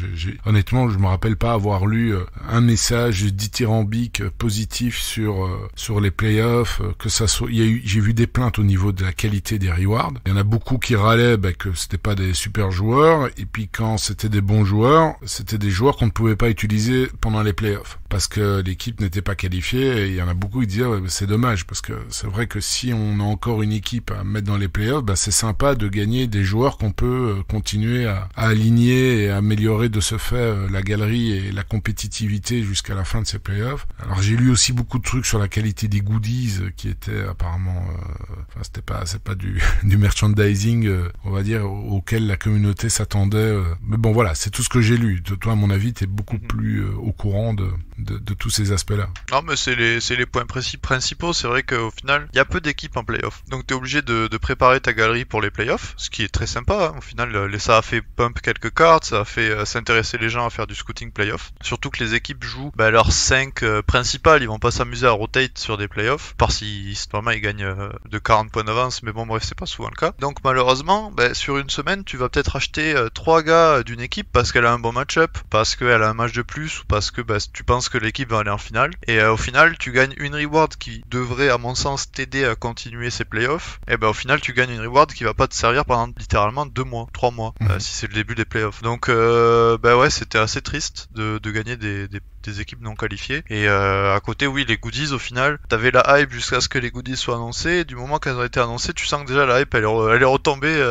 honnêtement, je me rappelle pas avoir lu un message dithyrambique positif sur les playoffs, que ça soit. J'ai vu des plaintes au niveau de la qualité des rewards. Il y en a beaucoup qui râlaient que c'était pas des super joueurs, et puis quand c'était des bons joueurs, c'était des joueurs qu'on ne pouvait pas utiliser pendant les playoffs parce que l'équipe n'était pas qualifiée. Et il y en a beaucoup qui disaient c'est dommage, parce que c'est vrai que si on a encore une équipe à mettre dans les playoffs, c'est sympa de gagner des joueurs qu'on peut continuer à aligner et à améliorer de ce fait la galerie et la compétitivité jusqu'à la fin de ces playoffs. Alors j'ai lu aussi beaucoup de trucs sur la qualité des goodies qui étaient apparemment c'est pas du merchandising on va dire auquel la communauté s'attendait, mais bon voilà, c'est tout ce que j'ai lu. Toi à mon avis t'es beaucoup plus au courant de tous ces aspects-là. Non mais c'est les points principaux. C'est vrai qu'au final il y a peu d'équipes en playoff, donc t'es obligé de préparer ta galerie pour les playoffs, ce qui est très sympa. Au final ça a fait pump quelques cartes, ça a fait s'intéresser les gens à faire du scouting playoff, surtout que les équipes jouent leurs 5 principales, ils vont pas s'amuser à rotate sur des playoffs, par si normalement ils gagnent de 40 points d'avance, mais bon bref c'est pas souvent le cas. Donc malheureusement sur une semaine tu vas peut-être acheter 3 gars d'une équipe parce qu'elle a un bon match-up, parce qu'elle a un match de plus, ou parce que tu penses que l'équipe va aller en finale, et au final tu gagnes une reward qui devrait à mon sens t'aider à continuer ces playoffs, et au final tu gagnes une reward qui va pas te servir pendant littéralement 2 mois, 3 mois si c'est le début des playoffs. Donc ouais c'était assez triste de gagner des des équipes non qualifiées. Et à côté, oui, les goodies, au final, t'avais la hype jusqu'à ce que les goodies soient annoncés. Et du moment qu'elles ont été annoncées, tu sens que déjà la hype, elle est retombée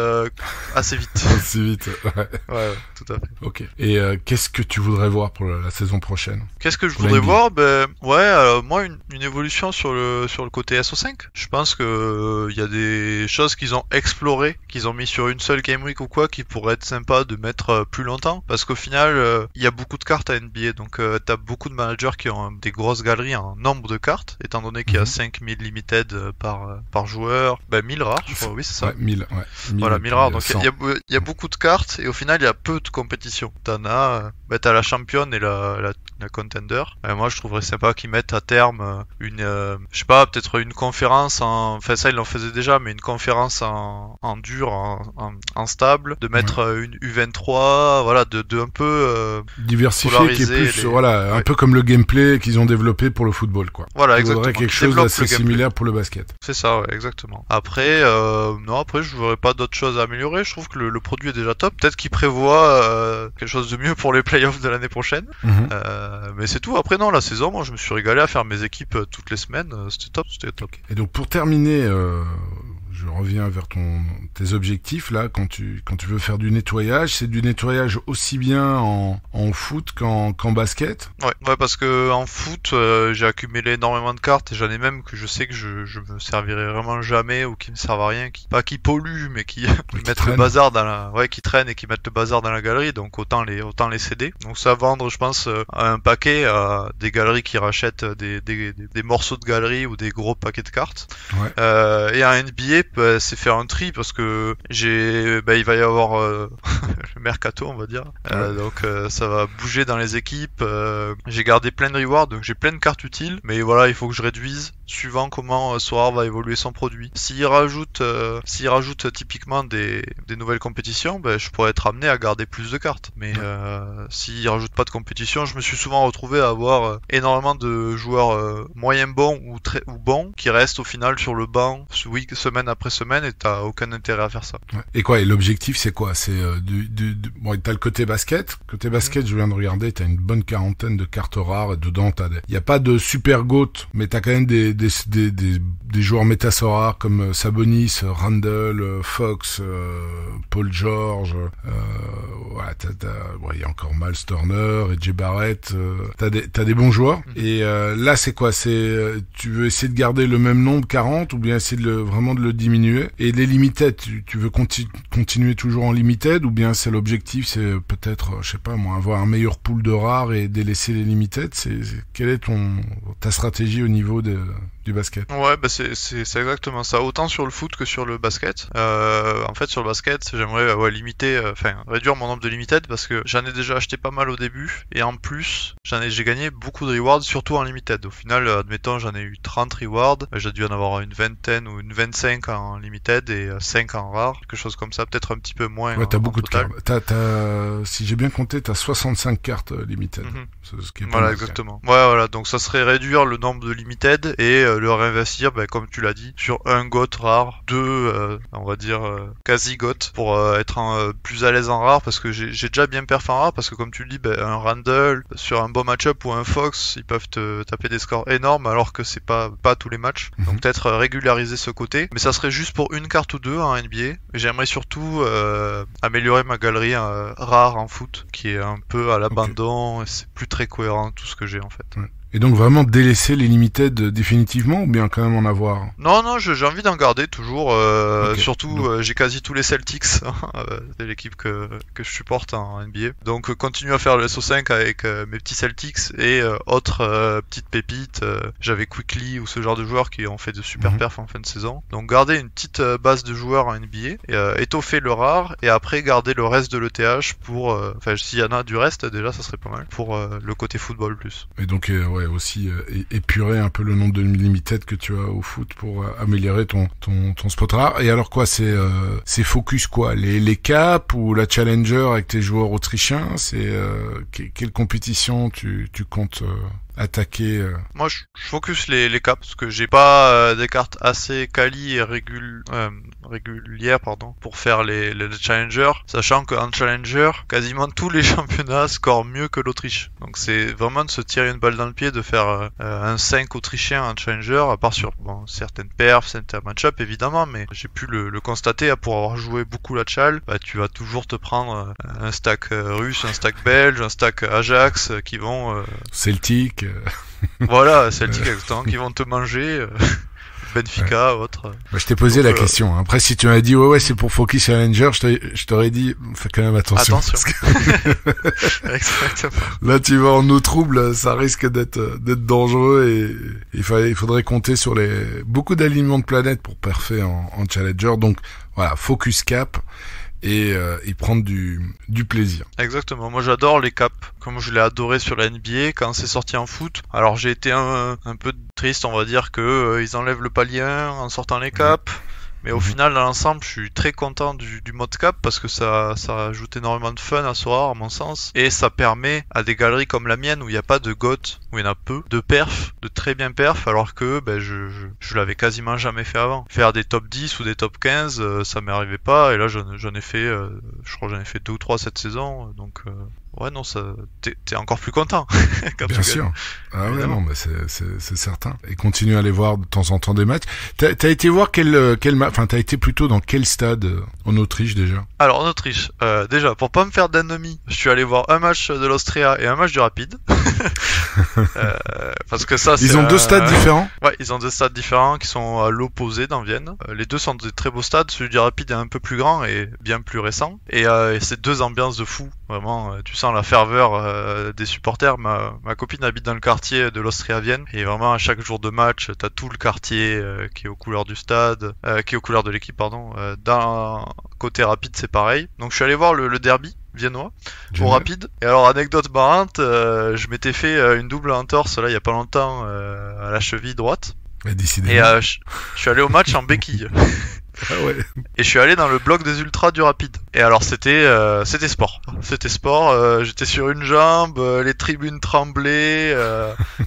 assez vite. Assez vite, ouais. Ouais, tout à fait. Ok. Et qu'est-ce que tu voudrais voir pour la saison prochaine? Qu'est-ce que je Pour la voudrais NBA? voir? Moi, une évolution sur le côté SO5. Je pense que il y a des choses qu'ils ont explorées, qu'ils ont mis sur une seule game week ou quoi, qui pourraient être sympa de mettre plus longtemps. Parce qu'au final, il y a beaucoup de cartes à NBA, donc t'as beaucoup de managers qui ont des grosses galeries en nombre de cartes, étant donné qu'il y a 5000 limited par joueur, 1000 rares, je crois, oui c'est ça. Ouais, 1000, ouais. 1000, Voilà, 1000 rares, donc 100. il y a beaucoup de cartes, et au final il y a peu de compétition. T'as la championne et la contender. Moi je trouverais sympa qu'ils mettent à terme je sais pas, peut-être une conférence enfin ça ils l'en faisaient déjà, mais une conférence en dur, en stable, de mettre une U23, voilà, de un peu diversifié, qui est polariser plus, voilà, un peu comme le gameplay qu'ils ont développé pour le football, quoi. Voilà, Il exactement. faudrait quelque Qui chose développe d'assez le gameplay. similaire pour le basket. C'est ça, ouais, exactement. Après, après je verrais pas d'autres choses à améliorer. Je trouve que le produit est déjà top. Peut-être qu'ils prévoient quelque chose de mieux pour les playoffs de l'année prochaine. Mais c'est tout. Après, non, la saison, moi, je me suis régalé à faire mes équipes toutes les semaines. C'était top. Et donc pour terminer, je reviens vers tes objectifs là, quand tu veux faire du nettoyage, c'est du nettoyage aussi bien en foot qu'en basket. Ouais, parce que en foot, j'ai accumulé énormément de cartes et j'en ai même que je sais que je me servirai vraiment jamais ou qui ne servent à rien, pas qui polluent, mais qui mettent le bazar qui traînent et qui mettent le bazar dans la galerie. Donc autant les céder. Donc ça va vendre, je pense, un paquet à des galeries qui rachètent des morceaux de galerie ou des gros paquets de cartes. Ouais. Et en NBA, c'est faire un tri parce que il va y avoir le mercato, on va dire. Donc ça va bouger dans les équipes. J'ai gardé plein de rewards, donc j'ai plein de cartes utiles. Mais voilà, il faut que je réduise suivant comment Sorar va évoluer son produit. S'il rajoute typiquement des nouvelles compétitions, je pourrais être amené à garder plus de cartes. Mais s'il rajoute pas de compétition, je me suis souvent retrouvé à avoir énormément de joueurs moyens bons ou bons qui restent au final sur le banc semaine après semaine, et t'as aucun intérêt à faire ça. Ouais. Et quoi, et l'objectif c'est quoi? C'est bon, t'as le côté basket. Côté basket, je viens de regarder, t'as une bonne quarantaine de cartes rares et dedans y a pas de super GOAT, mais t'as quand même des joueurs méta rares comme Sabonis, Randle, Fox, Paul George, y a encore Miles Turner et Jay Barrett, t'as des bons joueurs. Et là c'est quoi? Tu veux essayer de garder le même nombre, 40, ou bien essayer vraiment de le diminuer? Et les limited, tu veux continuer toujours en limited, ou bien c'est l'objectif, c'est peut-être, je sais pas moi, avoir un meilleur pool de rares et délaisser les limited? Quelle est ta stratégie au niveau du basket? Ouais, c'est exactement ça. Autant sur le foot que sur le basket. En fait, sur le basket, j'aimerais réduire mon nombre de limited parce que j'en ai déjà acheté pas mal au début, et en plus, j'ai gagné beaucoup de rewards, surtout en limited. Au final, admettons, j'en ai eu 30 rewards, j'ai dû en avoir une vingtaine ou une 25 en limited et 5 en rare, quelque chose comme ça, peut-être un petit peu moins. Ouais, t'as beaucoup total. de cartes. Si j'ai bien compté, t'as 65 cartes limited. Ce qui est voilà, exactement. Ouais, voilà, donc ça serait réduire le nombre de limited et le réinvestir, comme tu l'as dit, sur un GOAT rare, on va dire quasi GOAT, pour être plus à l'aise en rare, parce que j'ai déjà bien perf en rare, parce que comme tu le dis, un Randle sur un bon match-up ou un Fox, ils peuvent te taper des scores énormes, alors que c'est pas tous les matchs. Donc peut-être régulariser ce côté, mais ça serait juste pour une carte ou deux en NBA. Et j'aimerais surtout améliorer ma galerie rare en foot, qui est un peu à l'abandon, et c'est plus très cohérent tout ce que j'ai en fait. Ouais. Et donc vraiment délaisser les limited définitivement, ou bien quand même en avoir? Non, j'ai envie d'en garder toujours. Okay. Surtout, j'ai quasi tous les Celtics, c'est l'équipe que je supporte en NBA. Donc continue à faire le SO5 avec mes petits Celtics et autres petites pépites. J'avais Quickly ou ce genre de joueurs qui ont fait de super perfs en fin de saison. Donc garder une petite base de joueurs en NBA, et, étoffer le rare, et après garder le reste de l'ETH pour... s'il y en a du reste, déjà ça serait pas mal, pour le côté football plus. Et donc aussi épurer un peu le nombre de limited que tu as au foot pour améliorer ton spot rare. Et alors quoi, c'est focus quoi, les caps ou la challenger avec tes joueurs autrichiens? C'est quelle compétition tu comptes attaquer Moi, je focus les caps parce que j'ai pas des cartes assez quali et régulières pour faire les challengers, sachant qu'en challenger, quasiment tous les championnats scorent mieux que l'Autriche. Donc c'est vraiment de se tirer une balle dans le pied de faire un 5 autrichien en challenger, à part sur certaines perfs, certains match-up évidemment, mais j'ai pu le constater pour avoir joué beaucoup la chal. Tu vas toujours te prendre un stack russe, un stack belge, un stack Ajax qui vont Celtic. Voilà, Celtic exactement, qui vont te manger. Benfica, autre. Je t'ai posé la question. Après, si tu m'as dit ouais c'est pour Focus Challenger, je t'aurais dit fais quand même attention. Parce que Exactement. Là, tu vas en eau trouble, ça risque d'être dangereux et il faudrait compter sur beaucoup d'alignements de planètes pour perfer en Challenger. Donc voilà, Focus Cap. Et prendre du plaisir. Exactement, moi j'adore les caps, comme je l'ai adoré sur la NBA quand c'est sorti en foot. Alors j'ai été un peu triste, on va dire, que ils enlèvent le palier 1 en sortant les caps. Mais au final, dans l'ensemble, je suis très content du mode cap parce que ça ajoute énormément de fun à Sora, à mon sens. Et ça permet à des galeries comme la mienne où il n'y a pas de GOAT, où il y en a peu, de perf, de très bien perf, alors que je l'avais quasiment jamais fait avant. Faire des top 10 ou des top 15, ça m'est arrivé pas. Et là, j'en ai fait, je crois que j'en ai fait 2 ou 3 cette saison. Donc, ouais, non, t'es encore plus content. Quand Bien sûr. Ah ouais, non, mais c'est certain. Et continue à aller voir de temps en temps des matchs. T'as été voir t'as été plutôt dans quel stade en Autriche déjà? Alors en Autriche, déjà pour pas me faire d'ennemis, je suis allé voir un match de l'Austria et un match du Rapid. Parce que ça, ils ont 2 stades différents. Ouais, ils ont 2 stades différents qui sont à l'opposé dans Vienne. Les deux sont des très beaux stades. Celui du Rapid est un peu plus grand et bien plus récent. Et c'est 2 ambiances de fou. Vraiment, tu sens la ferveur des supporters. Ma copine habite dans le quartier de l'Austria Vienne et vraiment à chaque jour de match, t'as tout le quartier qui est aux couleurs du stade, qui est aux couleurs de l'équipe, pardon. D'un côté Rapide, c'est pareil. Donc je suis allé voir le derby viennois au Rapide. Et alors anecdote marrante, je m'étais fait une double entorse là il y a pas longtemps à la cheville droite. Et je suis allé au match en béquille. Ah ouais. Et je suis allé dans le bloc des ultras du Rapide. Et alors c'était sport. C'était sport. J'étais sur une jambe, les tribunes tremblaient,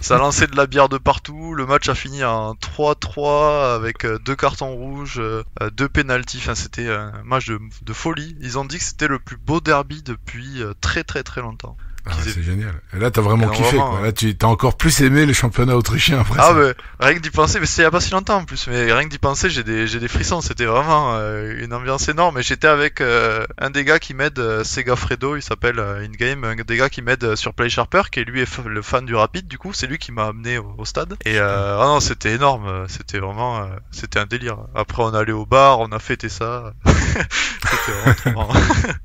ça lançait de la bière de partout. Le match a fini en 3-3 avec 2 cartons rouges, 2 pénaltys. Enfin c'était un match de folie. Ils ont dit que c'était le plus beau derby depuis très très très longtemps. Ah, c'est génial. Et là, t'as vraiment kiffé, quoi. Là, t'as encore plus aimé les championnats autrichiens après ça. Mais rien que d'y penser, mais c'était il y a pas si longtemps en plus, mais rien que d'y penser, j'ai des frissons. C'était vraiment une ambiance énorme. Et j'étais avec un des gars qui m'aide, Sega Fredo, il s'appelle in-game, un des gars qui m'aide sur Play Sharper, qui est lui le fan du Rapide, du coup, c'est lui qui m'a amené au stade. Et non, c'était énorme. C'était vraiment, c'était un délire. Après, on allait au bar, on a fêté ça. C'était vraiment trop marrant.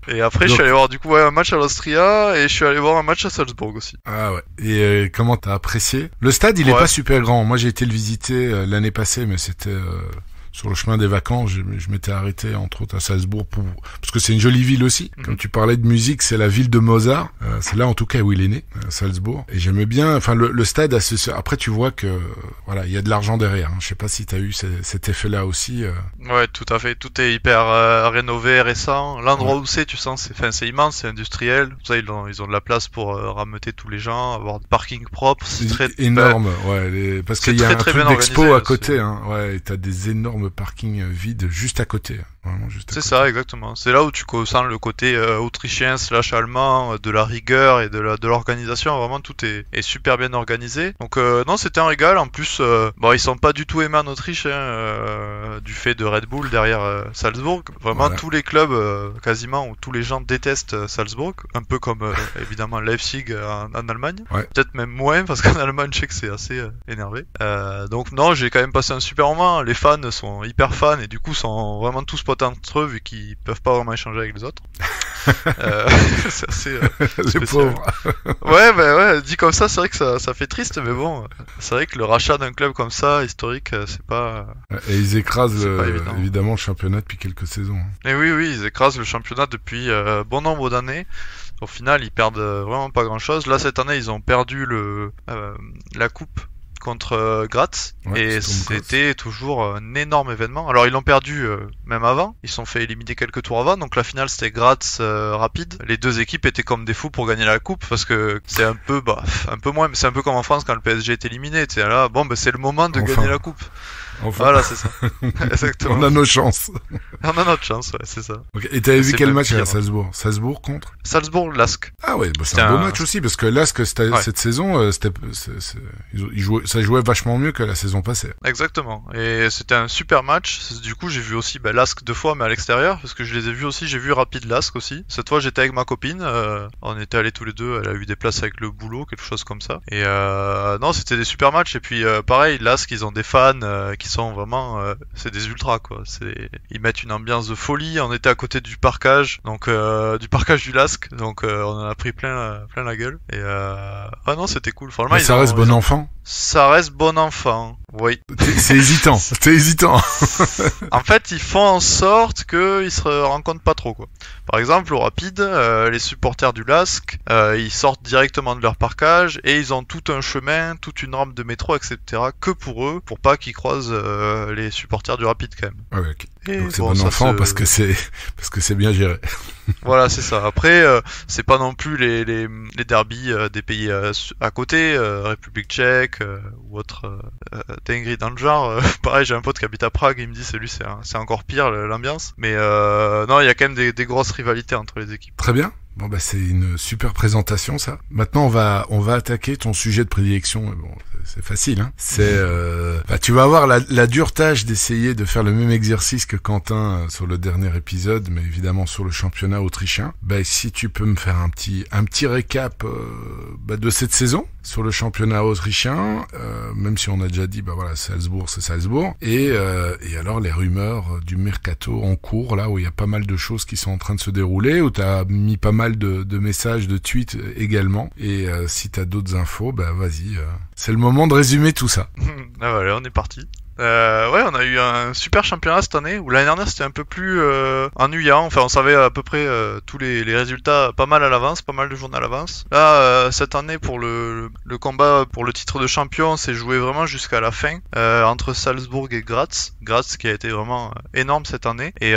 Et après, je suis allé voir du coup un match à l'Austria et je suis allé voir un match à Salzbourg aussi. Ah ouais. Et comment t'as apprécié? Le stade, il est pas super grand. Moi, j'ai été le visiter l'année passée, mais c'était sur le chemin des vacances. Je m'étais arrêté entre autres à Salzbourg parce que c'est une jolie ville aussi. Comme tu parlais de musique, c'est la ville de Mozart. C'est là en tout cas où il est né, Salzbourg. Et j'aimais bien. Enfin, le stade. Après, tu vois que voilà, il y a de l'argent derrière. Je sais pas si t'as eu cet effet-là aussi. Ouais, tout à fait. Tout est hyper rénové, récent. L'endroit où c'est, tu sens, c'est immense, c'est industriel. Ça, ils ont de la place pour rameuter tous les gens, avoir des parkings propres. C'est très énorme. Parce qu'il y a un truc d'expo à côté. Ouais, et t'as des énormes parking vide juste à côté. Vraiment juste à côté. C'est ça, exactement. C'est là où tu sens le côté autrichien / allemand, de la rigueur et de l'organisation. Vraiment, tout est super bien organisé. Donc non, c'était un régal. En plus, ils sont pas du tout aimés en Autriche du fait de Red Bull derrière Salzbourg. Vraiment, tous les clubs, quasiment, où tous les gens détestent Salzbourg. Un peu comme évidemment Leipzig en Allemagne. Ouais. Peut-être même moins parce qu'en Allemagne, je sais que c'est assez énervé. Donc non, j'ai quand même passé un super moment. Les fans sont hyper fans et du coup sont vraiment tous potes entre eux vu qu'ils peuvent pas vraiment échanger avec les autres. C'est assez les pauvres. ouais, dit comme ça, c'est vrai que ça fait triste, mais bon, c'est vrai que le rachat d'un club comme ça, historique, c'est pas... Et ils écrasent évidemment le championnat depuis quelques saisons. Et oui, ils écrasent le championnat depuis bon nombre d'années. Au final, ils perdent vraiment pas grand-chose. Là, cette année, ils ont perdu la coupe contre Graz, Ouais, et c'était toujours un énorme événement. Alors ils l'ont perdu même avant, ils se sont fait éliminer quelques tours avant, donc la finale c'était Graz Rapid. Les deux équipes étaient comme des fous pour gagner la coupe, parce que c'est un peu moins, mais c'est un peu comme en France quand le PSG est éliminé, tu sais, là, bon, c'est le moment de gagner la coupe. Enfin. Voilà, c'est ça. Exactement. On a nos chances. On a notre chance, ouais, c'est ça. Okay. Et t'avais vu quel match à Salzbourg? Salzbourg contre Salzbourg-Lask. Ah ouais, c'est un beau match aussi, parce que Lask, cette saison, ça jouait vachement mieux que la saison passée. Exactement. Et c'était un super match. Du coup, j'ai vu aussi Lask 2 fois, mais à l'extérieur, parce que je les ai vus aussi. J'ai vu Rapid Lask aussi. Cette fois, j'étais avec ma copine. On était allés tous les deux. Elle a eu des places avec le boulot, quelque chose comme ça. Et non, c'était des super matchs. Et puis, pareil, Lask, ils ont des fans qui sont vraiment, c'est des ultras, quoi. Ils mettent une ambiance de folie. On était à côté du parkage, donc du parkage du Lask, donc on en a pris plein la gueule. Et ah non, c'était cool. Franchement, ça reste bon enfant. Ça reste bon enfant, oui. C'est hésitant, c'est hésitant. En fait, ils font en sorte qu'ils se rencontrent pas trop, quoi. Par exemple, au Rapide, les supporters du Lask, ils sortent directement de leur parkage et ils ont tout un chemin, toute une rampe de métro, etc. que pour eux, pour pas qu'ils croisent les supporters du Rapide quand même. Ah ouais, okay. Donc c'est bon enfant parce que c'est bien géré. Voilà, c'est ça. Après, c'est pas non plus les derbies des pays à côté, République tchèque ou autre dinguerie dans le genre. Pareil, j'ai un pote qui habite à Prague, il me dit c'est encore pire l'ambiance. Mais non, il y a quand même des grosses rivalités entre les équipes. Très bien. Bon bah c'est une super présentation ça. Maintenant on va attaquer ton sujet de prédilection. Bon, c'est facile hein. C'est tu vas avoir la dure tâche d'essayer de faire le même exercice que Quentin sur le dernier épisode, mais évidemment sur le championnat autrichien. Bah si tu peux me faire un petit récap de cette saison sur le championnat autrichien, même si on a déjà dit Salzbourg c'est Salzbourg, et alors les rumeurs du mercato en cours là où il y a pas mal de choses qui sont en train de se dérouler, où t'as mis pas mal de messages, de tweets également, et si t'as d'autres infos, vas-y, c'est le moment de résumer tout ça. Ah voilà, on est parti. Ouais, on a eu un super championnat cette année, où l'année dernière c'était un peu plus ennuyant, enfin on savait à peu près tous les résultats pas mal à l'avance, pas mal de journées à l'avance. Là, cette année pour le combat pour le titre de champion, c'est joué vraiment jusqu'à la fin, entre Salzbourg et Graz qui a été vraiment énorme cette année, et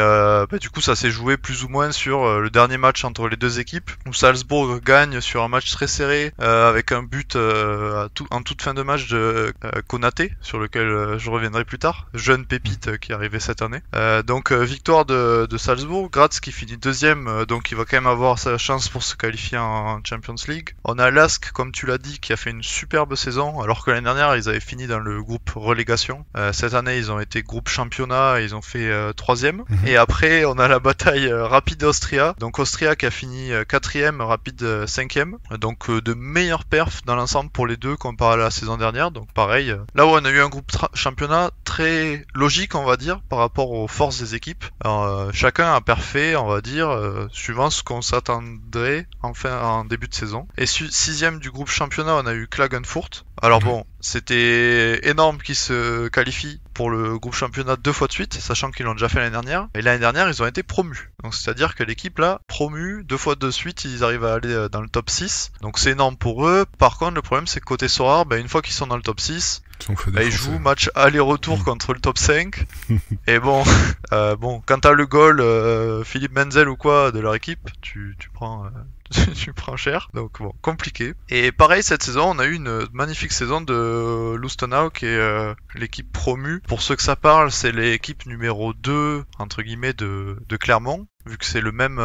du coup ça s'est joué plus ou moins sur le dernier match entre les deux équipes, où Salzbourg gagne sur un match très serré, avec un but en toute fin de match de Konaté, sur lequel je reviendrai plus tard, jeune pépite qui est arrivé cette année. Donc victoire de Salzbourg, Graz qui finit deuxième, donc il va quand même avoir sa chance pour se qualifier en Champions League. On a Lask, comme tu l'as dit, qui a fait une superbe saison, alors que l'année dernière ils avaient fini dans le groupe relégation. Cette année ils ont été groupe championnat et ils ont fait troisième. Et après on a la bataille Rapid Austria, donc Austria qui a fini quatrième, Rapid cinquième, donc de meilleures perfs dans l'ensemble pour les deux comparé à la saison dernière. Donc pareil, là où on a eu un groupe championnat très logique, on va dire, par rapport aux forces des équipes. Alors, chacun a parfait, on va dire, suivant ce qu'on s'attendrait en début de saison. Et sixième du groupe championnat, on a eu Klagenfurt. Alors bon, c'était énorme qu'ils se qualifient pour le groupe championnat 2 fois de suite, sachant qu'ils l'ont déjà fait l'année dernière. Et l'année dernière, ils ont été promus. Donc c'est-à-dire que l'équipe là, promue 2 fois de suite, ils arrivent à aller dans le top 6. Donc c'est énorme pour eux. Par contre, le problème c'est que côté Sorare, une fois qu'ils sont dans le top 6, ils jouent match aller-retour contre le top 5. Et bon, quand t'as le goal Philippe Menzel ou quoi de leur équipe, tu prends tu prends cher, donc bon, compliqué. Et pareil, cette saison, on a eu une magnifique saison de Lustenau, qui est l'équipe promue. Pour ceux que ça parle, c'est l'équipe numéro 2, entre guillemets, de Clermont, vu que c'est le même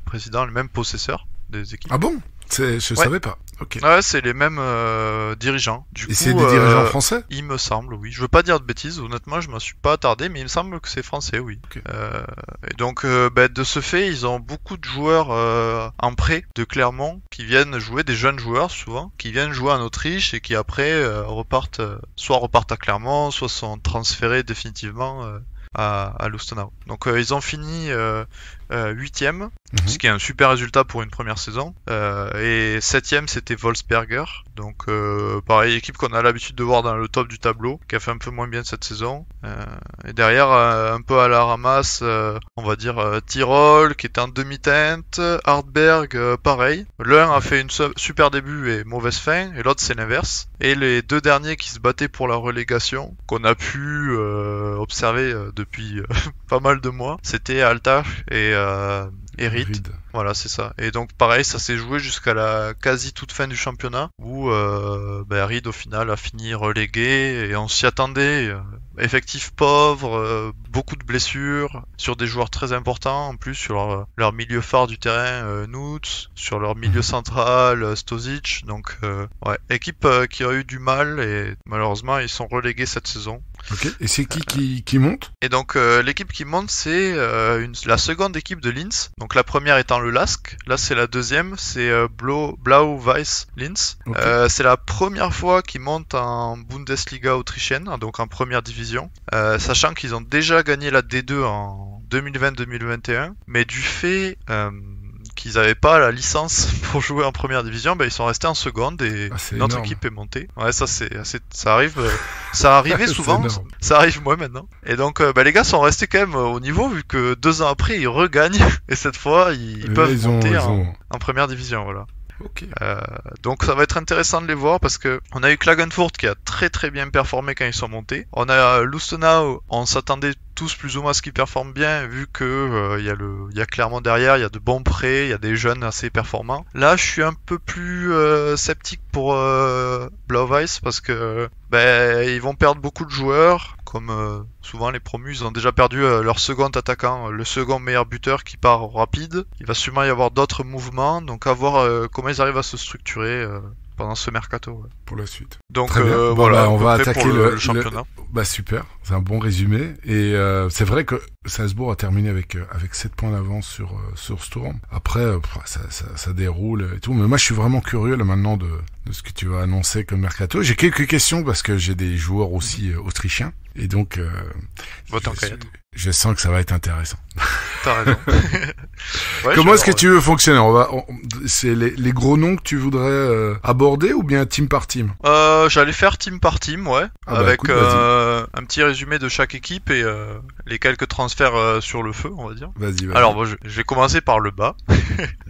président, le même possesseur des équipes. Ah bon ? Je savais pas. Ok. Ouais, c'est les mêmes dirigeants. Et c'est des dirigeants français ? Il me semble, oui. Je veux pas dire de bêtises, honnêtement, je m'en suis pas attardé, mais il me semble que c'est français, oui. Okay. Et donc, de ce fait, ils ont beaucoup de joueurs en prêt de Clermont qui viennent jouer, des jeunes joueurs souvent, qui viennent jouer en Autriche et qui après repartent à Clermont, soit sont transférés définitivement à Lustenau. Donc ils ont fini 8e, ce qui est un super résultat pour une première saison. Et 7e, c'était Wolfsberger. Donc pareil, équipe qu'on a l'habitude de voir dans le top du tableau, qui a fait un peu moins bien cette saison. Et derrière, un peu à la ramasse, on va dire Tirol, qui était en demi-teinte, Hartberg, pareil. L'un a fait une super début et mauvaise fin, et l'autre c'est l'inverse. Et les deux derniers qui se battaient pour la relégation, qu'on a pu observer depuis pas mal de mois, c'était Altach et Ried. Voilà, c'est ça. Et donc pareil, ça s'est joué jusqu'à la quasi toute fin du championnat, où Ried au final a fini relégué, et on s'y attendait. Effectif pauvre, beaucoup de blessures, sur des joueurs très importants, en plus sur leur milieu phare du terrain, Nuts, sur leur milieu central, Stosic. Donc équipe qui a eu du mal, et malheureusement ils sont relégués cette saison. Ok, et c'est qui monte? Et donc l'équipe qui monte, c'est la seconde équipe de Linz. Donc la première étant le LASK, là c'est la deuxième, c'est Blau-Weiß Linz. Okay. C'est la première fois qu'ils montent en Bundesliga autrichienne, donc en première division, sachant qu'ils ont déjà gagné la D2 en 2020-2021, mais du fait qu'ils n'avaient pas la licence pour jouer en première division, ils sont restés en seconde, et notre équipe est montée. Ouais, ça arrive, ça arrivait souvent, ça arrive moins maintenant. Et donc les gars sont restés quand même au niveau, vu que 2 ans après ils regagnent, et cette fois ils peuvent monter en première division, voilà. Okay. Donc ça va être intéressant de les voir, parce que on a eu Klagenfurt qui a très très bien performé quand ils sont montés. On a Lustenau, on s'attendait tous plus ou moins à ce qu'ils performent bien, vu que il y a clairement derrière, il y a de bons prêts, il y a des jeunes assez performants. Là, je suis un peu plus sceptique pour Blau-Weiß, parce que ils vont perdre beaucoup de joueurs, comme souvent les promus, ils ont déjà perdu leur second attaquant, le second meilleur buteur qui part rapide. Il va sûrement y avoir d'autres mouvements, donc à voir comment ils arrivent à se structurer pendant ce mercato. Pour la suite. Donc voilà, on va attaquer le championnat. Super, c'est un bon résumé, et c'est vrai que Salzbourg a terminé avec 7 points d'avance sur Sturm. Après ça déroule et tout, mais moi je suis vraiment curieux là maintenant de ce que tu vas annoncer comme mercato. J'ai quelques questions parce que j'ai des joueurs aussi autrichiens, et donc je sens que ça va être intéressant. T'as raison. Comment est-ce que tu veux fonctionner? C'est les gros noms que tu voudrais aborder, ou bien team par team? J'allais faire team par team, avec un petit résumé de chaque équipe, et les quelques transferts sur le feu, on va dire. Vas-y. Alors je vais commencer par le bas.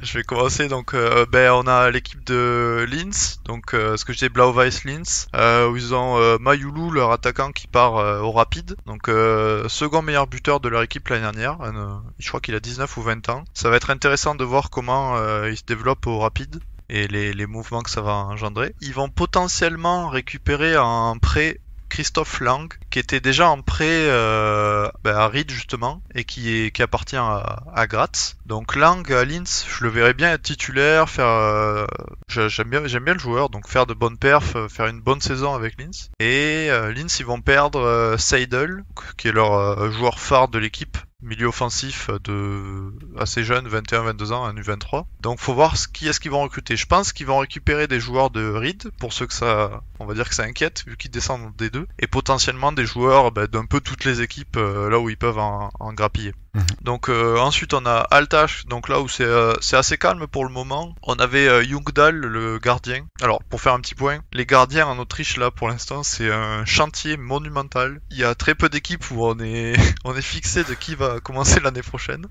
Je vais commencer donc on a l'équipe de Linz, donc ce que je dis Blau-Weiß Linz, où ils ont Mayulu, leur attaquant, qui part au Rapide, donc second meilleur buteur de leur équipe l'année dernière. Je crois qu'il a 19 ou 20 ans. Ça va être intéressant de voir comment il se développe au Rapide, et les mouvements que ça va engendrer. Ils vont potentiellement récupérer en prêt Christoph Lang, qui était déjà en prêt à Ried justement, et qui appartient à Graz. Donc Lang à Linz, je le verrais bien être titulaire, j'aime bien le joueur, donc faire de bonnes perfs, faire une bonne saison avec Linz. Et Linz, ils vont perdre Seidel, qui est leur joueur phare de l'équipe, milieu offensif assez jeune, 21-22 ans, un U23. Donc faut voir qui est-ce qu'ils vont recruter. Je pense qu'ils vont récupérer des joueurs de Ried, pour ceux que on va dire que ça inquiète, vu qu'ils descendent en D2, et potentiellement des joueurs d'un peu toutes les équipes, là où ils peuvent en grappiller. Donc ensuite on a Altach, donc là où c'est assez calme pour le moment. On avait Jungdahl, le gardien. Alors pour faire un petit point, les gardiens en Autriche là pour l'instant c'est un chantier monumental. Il y a très peu d'équipes où on est fixé de qui va commencer l'année prochaine.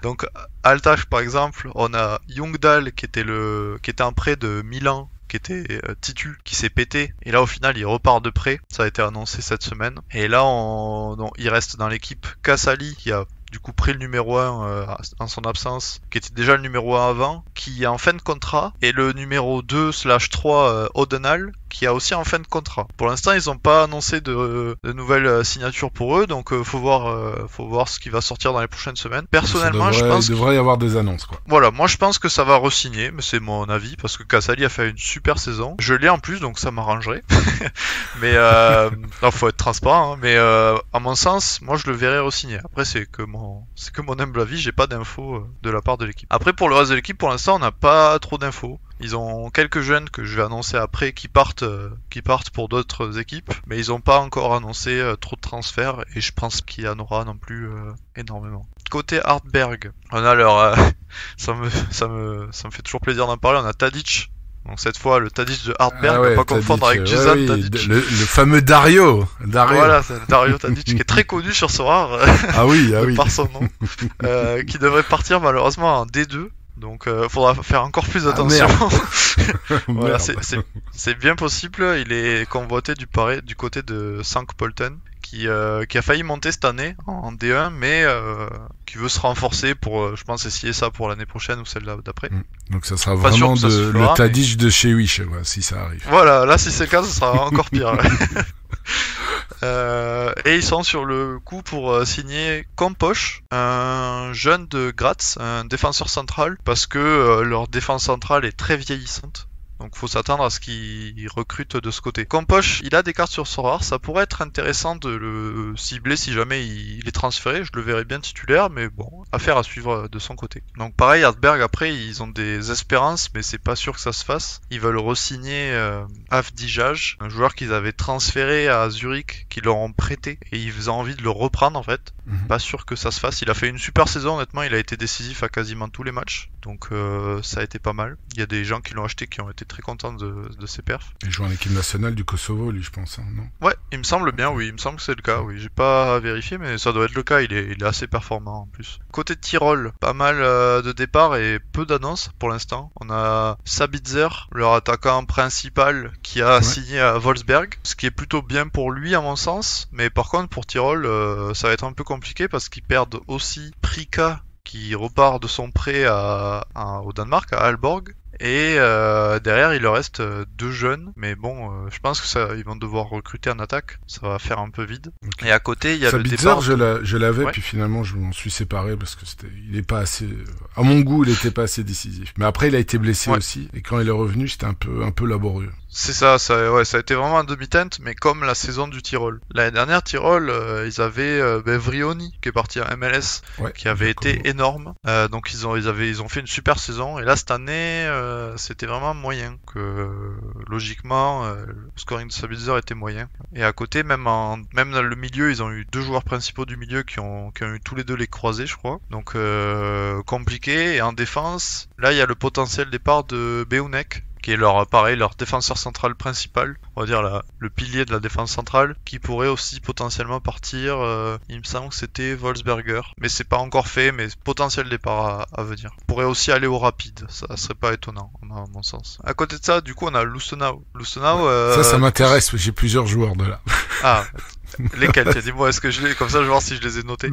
Donc Altach par exemple, on a Jungdahl qui était en prêt de Milan, qui était Titu, qui s'est pété, et là au final il repart de prêt, ça a été annoncé cette semaine. Et là il reste dans l'équipe Casali, qui a du coup pris le numéro 1 en son absence, qui était déjà le numéro 1 avant, qui est en fin de contrat, et le numéro 2/3 Odenal, qui a aussi en fin de contrat. Pour l'instant, ils n'ont pas annoncé de nouvelles signatures pour eux, donc faut voir ce qui va sortir dans les prochaines semaines. Personnellement, je pense qu'il devrait y avoir des annonces, quoi. Voilà, moi je pense que ça va re-signer, mais c'est mon avis, parce que Casali a fait une super saison. Je l'ai en plus, donc ça m'arrangerait. Mais non, faut être transparent, hein. Mais à mon sens, moi je le verrais re-signer. Après, c'est que mon humble avis, j'ai pas d'infos de la part de l'équipe. Après, pour le reste de l'équipe, pour l'instant, on n'a pas trop d'infos. Ils ont quelques jeunes que je vais annoncer après qui partent pour d'autres équipes, mais ils n'ont pas encore annoncé trop de transferts, et je pense qu'il y en aura non plus énormément. côté Hartberg, on a leur... ça me fait toujours plaisir d'en parler, on a Tadic. Donc cette fois, le Tadic de Hartberg, pas confondre avec Dusan Tadic. Le fameux Dario. Voilà, c'est Dario Tadic qui est très connu sur Sorare. Par son nom. Qui devrait partir malheureusement en D2. Donc faudra faire encore plus attention. Voilà, c'est bien possible. Il est convoité du côté de Sankt Pölten, qui a failli monter cette année en D1, mais qui veut se renforcer pour, je pense, essayer ça pour l'année prochaine ou celle d'après. Donc ça sera vraiment le Tadic de chez Wish, si ça arrive. Voilà, là si c'est le cas, ça sera encore pire. Et ils sont sur le coup pour signer Komposch, un jeune de Graz, un défenseur central, parce que leur défense centrale est très vieillissante. Donc faut s'attendre à ce qu'ils recrutent de ce côté. Komposch, il a des cartes sur Sorare, ça pourrait être intéressant de le cibler si jamais il est transféré, je le verrais bien titulaire, mais bon, affaire à suivre de son côté. Donc pareil, Hartberg, après, ils ont des espérances, mais c'est pas sûr que ça se fasse. Ils veulent re-signer Avdijaj, un joueur qu'ils avaient transféré à Zurich, qu'ils leur ont prêté, et ils ont envie de le reprendre en fait. Pas sûr que ça se fasse. Il a fait une super saison, honnêtement, il a été décisif à quasiment tous les matchs, donc ça a été pas mal. Il y a des gens qui l'ont acheté qui ont été très content de ses perfs. Il joue en équipe nationale du Kosovo, lui, je pense, non? Ouais, il me semble bien, oui, il me semble que c'est le cas, oui. J'ai pas vérifié, mais ça doit être le cas, il est assez performant en plus. Côté de Tyrol, pas mal de départs et peu d'annonces pour l'instant. On a Sabitzer, leur attaquant principal, qui a signé à Wolfsberg, ce qui est plutôt bien pour lui à mon sens, mais par contre pour Tyrol, ça va être un peu compliqué parce qu'ils perdent aussi Prika, qui repart de son prêt au Danemark, à Aalborg. Et derrière, il leur reste deux jeunes, mais bon, je pense que ils vont devoir recruter en attaque. Ça va faire un peu vide. Okay. Et à côté, il y a le départ. Je l'avais, puis finalement, je m'en suis séparé parce que il est pas assez. À mon goût, il était pas assez décisif. Mais après, il a été blessé aussi, et quand il est revenu, c'était un peu laborieux. C'est ça a été vraiment un demi-teinte, mais comme la saison du Tyrol. L'année dernière, Tyrol, ils avaient Vrioni, qui est parti à MLS, qui avait été énorme. Donc ils ont fait une super saison, et là cette année, c'était vraiment moyen. Logiquement, le scoring de Sabitzer était moyen. Et à côté, même dans le milieu, ils ont eu deux joueurs principaux du milieu qui ont eu tous les deux les croisés, je crois. Donc compliqué. Et en défense, là, il y a le potentiel départ de Beunek, qui est leur défenseur central principal, on va dire le pilier de la défense centrale, qui pourrait aussi potentiellement partir. Il me semble que c'était Wolfsberger, mais c'est pas encore fait, mais potentiel départ à venir. Pourrait aussi aller au Rapide, ça serait pas étonnant à mon sens. À côté de ça, du coup, on a Lustenau. Ça m'intéresse, j'ai plusieurs joueurs de là. Ah. Lesquels? Dis-moi, est-ce que comme ça je vais voir si je les ai notés.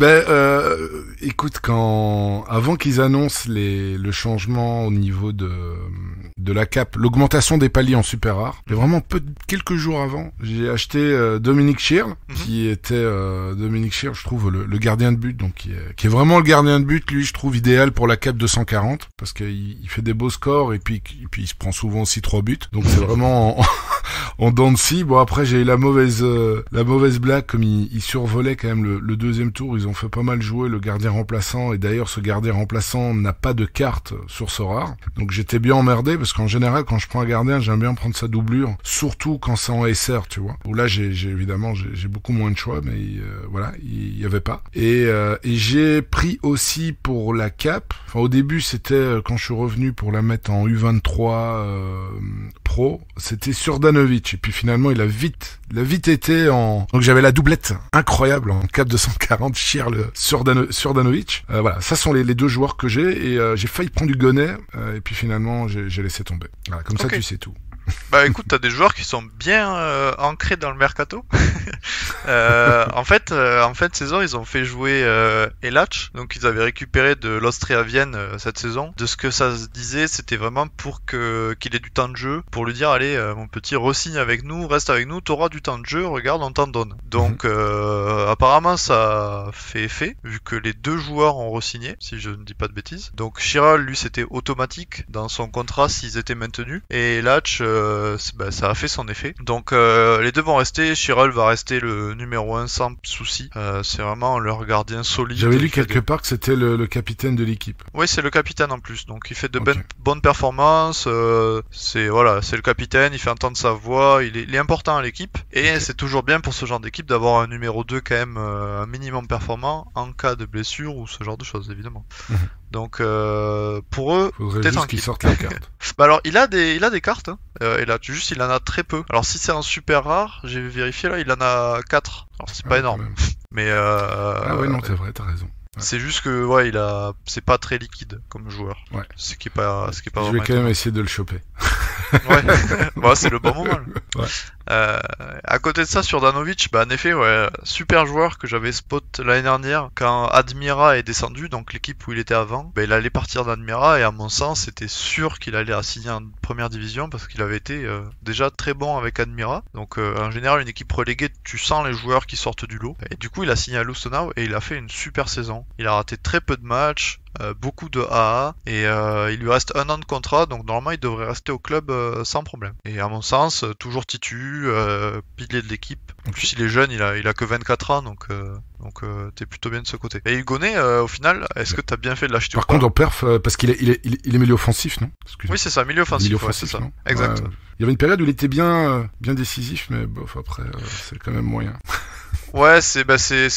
Écoute, avant qu'ils annoncent le changement au niveau de la cape, l'augmentation des paliers en super rare, et vraiment quelques jours avant, j'ai acheté Dominic Schirl, qui était Dominic Schirl, je trouve le gardien de but, donc qui est vraiment le gardien de but, lui je trouve idéal pour la cape 240, parce qu'il fait des beaux scores et puis il se prend souvent aussi 3 buts, donc c'est vraiment en dents de scie. Bon, après j'ai eu la mauvaise blague, comme il survolait quand même le deuxième tour, ils ont fait pas mal jouer le gardien remplaçant, et d'ailleurs ce gardien remplaçant n'a pas de carte sur Sorare, donc j'étais bien emmerdé, parce qu'en général quand je prends un gardien, j'aime bien prendre sa doublure, surtout quand c'est en SR, tu vois, où là évidemment j'ai beaucoup moins de choix, mais voilà, il y avait pas, et j'ai pris aussi pour la cape, enfin au début c'était quand je suis revenu pour la mettre en U23 Pro, c'était Surdanovic, et puis finalement il a vite été donc j'avais la doublette incroyable en cap 240, Schirl Surdanovic. Voilà, ça sont les deux joueurs que j'ai, et j'ai failli prendre du Gonnet, et puis finalement j'ai laissé tomber. Voilà, comme ça tu sais tout. Bah écoute, t'as des joueurs qui sont bien ancrés dans le mercato. En fait, saison, ils ont fait jouer Elach, donc ils avaient récupéré de l'Austria Vienne cette saison. De ce que ça se disait, c'était vraiment pour qu'il ait du temps de jeu, pour lui dire allez mon petit, re-signe avec nous, reste avec nous, t'auras du temps de jeu, regarde, on t'en donne. Donc apparemment ça fait effet, vu que les deux joueurs ont re-signé, si je ne dis pas de bêtises. Donc Schirl, lui, c'était automatique dans son contrat s'ils étaient maintenus, et Elach, ça a fait son effet. Donc les deux vont rester, Chirel va rester le numéro 1 sans souci. C'est vraiment leur gardien solide. J'avais lu quelque part que c'était le capitaine de l'équipe. Oui, c'est le capitaine en plus, donc il fait de Ok. bonnes performances, c'est le capitaine, il fait entendre sa voix, il est important à l'équipe, et Ok. c'est toujours bien pour ce genre d'équipe d'avoir un numéro 2 quand même un minimum performant en cas de blessure ou ce genre de choses évidemment. Mhm. Donc pour eux, Faudrait t'es juste tranquille. qu'il sorte la carte. Bah alors il a des cartes, hein. Et là juste il en a très peu. Alors si c'est un super rare, j'ai vérifié là, il en a 4. Alors c'est pas Quand énorme, même. mais Ah ouais, non, c'est vrai, t'as raison. c'est juste que ouais, c'est pas très liquide comme joueur. Ouais. Ce qui est pas Je vraiment vais quand même étonnant. essayer de le choper. Ouais, bah, c'est le bon moment. Là. Ouais. À côté de ça, sur Danovic, bah en effet, ouais, super joueur que j'avais spot l'année dernière quand Admira est descendu, donc l'équipe où il était avant, bah, il allait partir d'Admira et à mon sens, c'était sûr qu'il allait signer en première division parce qu'il avait été déjà très bon avec Admira. Donc en général, une équipe reléguée, tu sens les joueurs qui sortent du lot. Et du coup, il a signé à Lustenau et il a fait une super saison. Il a raté très peu de matchs. Beaucoup de AA et il lui reste 1 an de contrat, donc normalement il devrait rester au club sans problème. Et à mon sens, toujours titu, pilier de l'équipe. En plus il est jeune, il a que 24 ans, donc t'es plutôt bien de ce côté. Et Hugonet, au final, est-ce que t'as bien fait de l'acheter Par ou pas? contre, en perf, parce qu'il est milieu offensif, non? Excuse-moi. Oui, c'est ça, milieu offensif, Milieu ouais, c'est ça. non Exact. Ouais, il y avait une période où il était bien décisif, mais bof, après, c'est quand même moyen. Ouais, c'est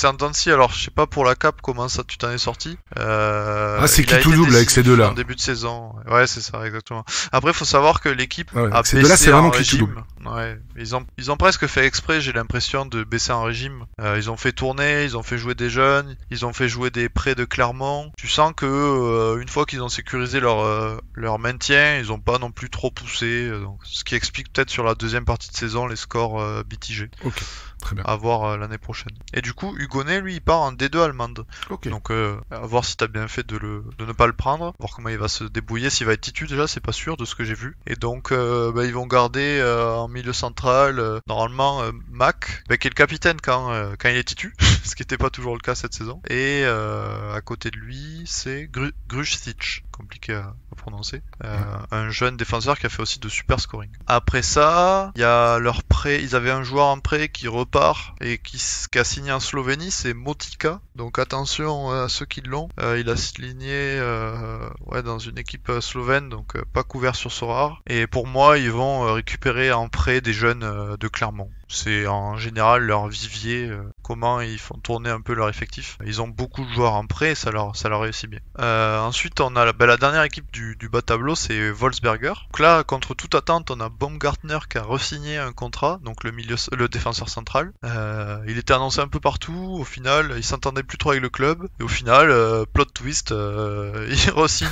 en dents de scie. Alors, je sais pas pour la cape comment ça tu t'en es sorti. C'est Il qui a tout été double avec ces décisif deux-là? en début de saison. Ouais, c'est ça, exactement. Après, faut savoir que l'équipe Ouais, a ces deux-là, baissé c'est vraiment en qui tout régime. double. Ouais, ils ont presque fait exprès, j'ai l'impression, de baisser en régime. Ils ont fait tourner, ils ont fait jouer des jeunes, ils ont fait jouer des prêts de Clermont. Tu sens que une fois qu'ils ont sécurisé leur maintien, ils ont pas non plus trop poussé. Donc, ce qui explique peut-être sur la deuxième partie de saison les scores mitigés. Ok, très bien. À voir l'année prochaine. Et du coup, Hugonet, lui, il part en D2 allemande. Ok. Donc, à voir si t'as bien fait de ne pas le prendre, voir comment il va se débrouiller, s'il va être titu déjà, c'est pas sûr de ce que j'ai vu. Et donc, ils vont garder en milieu central, normalement, Mac, qui est le capitaine quand il est titu, ce qui n'était pas toujours le cas cette saison. Et à côté de lui, c'est Grujic, compliqué à prononcer, un jeune défenseur qui a fait aussi de super scoring. Après ça, il y a leur prêt, ils avaient un joueur en prêt qui repart et qui a signé en Slovénie, c'est Motika. Donc attention à ceux qui l'ont. Il a signé dans une équipe slovène, donc pas couvert sur Sorare. Et pour moi, ils vont récupérer en prêt des jeunes de Clermont. C'est en général leur vivier, comment ils font tourner un peu leur effectif. Ils ont beaucoup de joueurs en prêt et ça leur réussit bien. Ensuite, on a la dernière équipe du bas de tableau, c'est Wolfsberger. Donc là, contre toute attente, on a Baumgartner qui a re-signé un contrat, donc le défenseur central. Il était annoncé un peu partout, au final, il s'entendait plus trop avec le club, et au final, plot twist, il re-signe...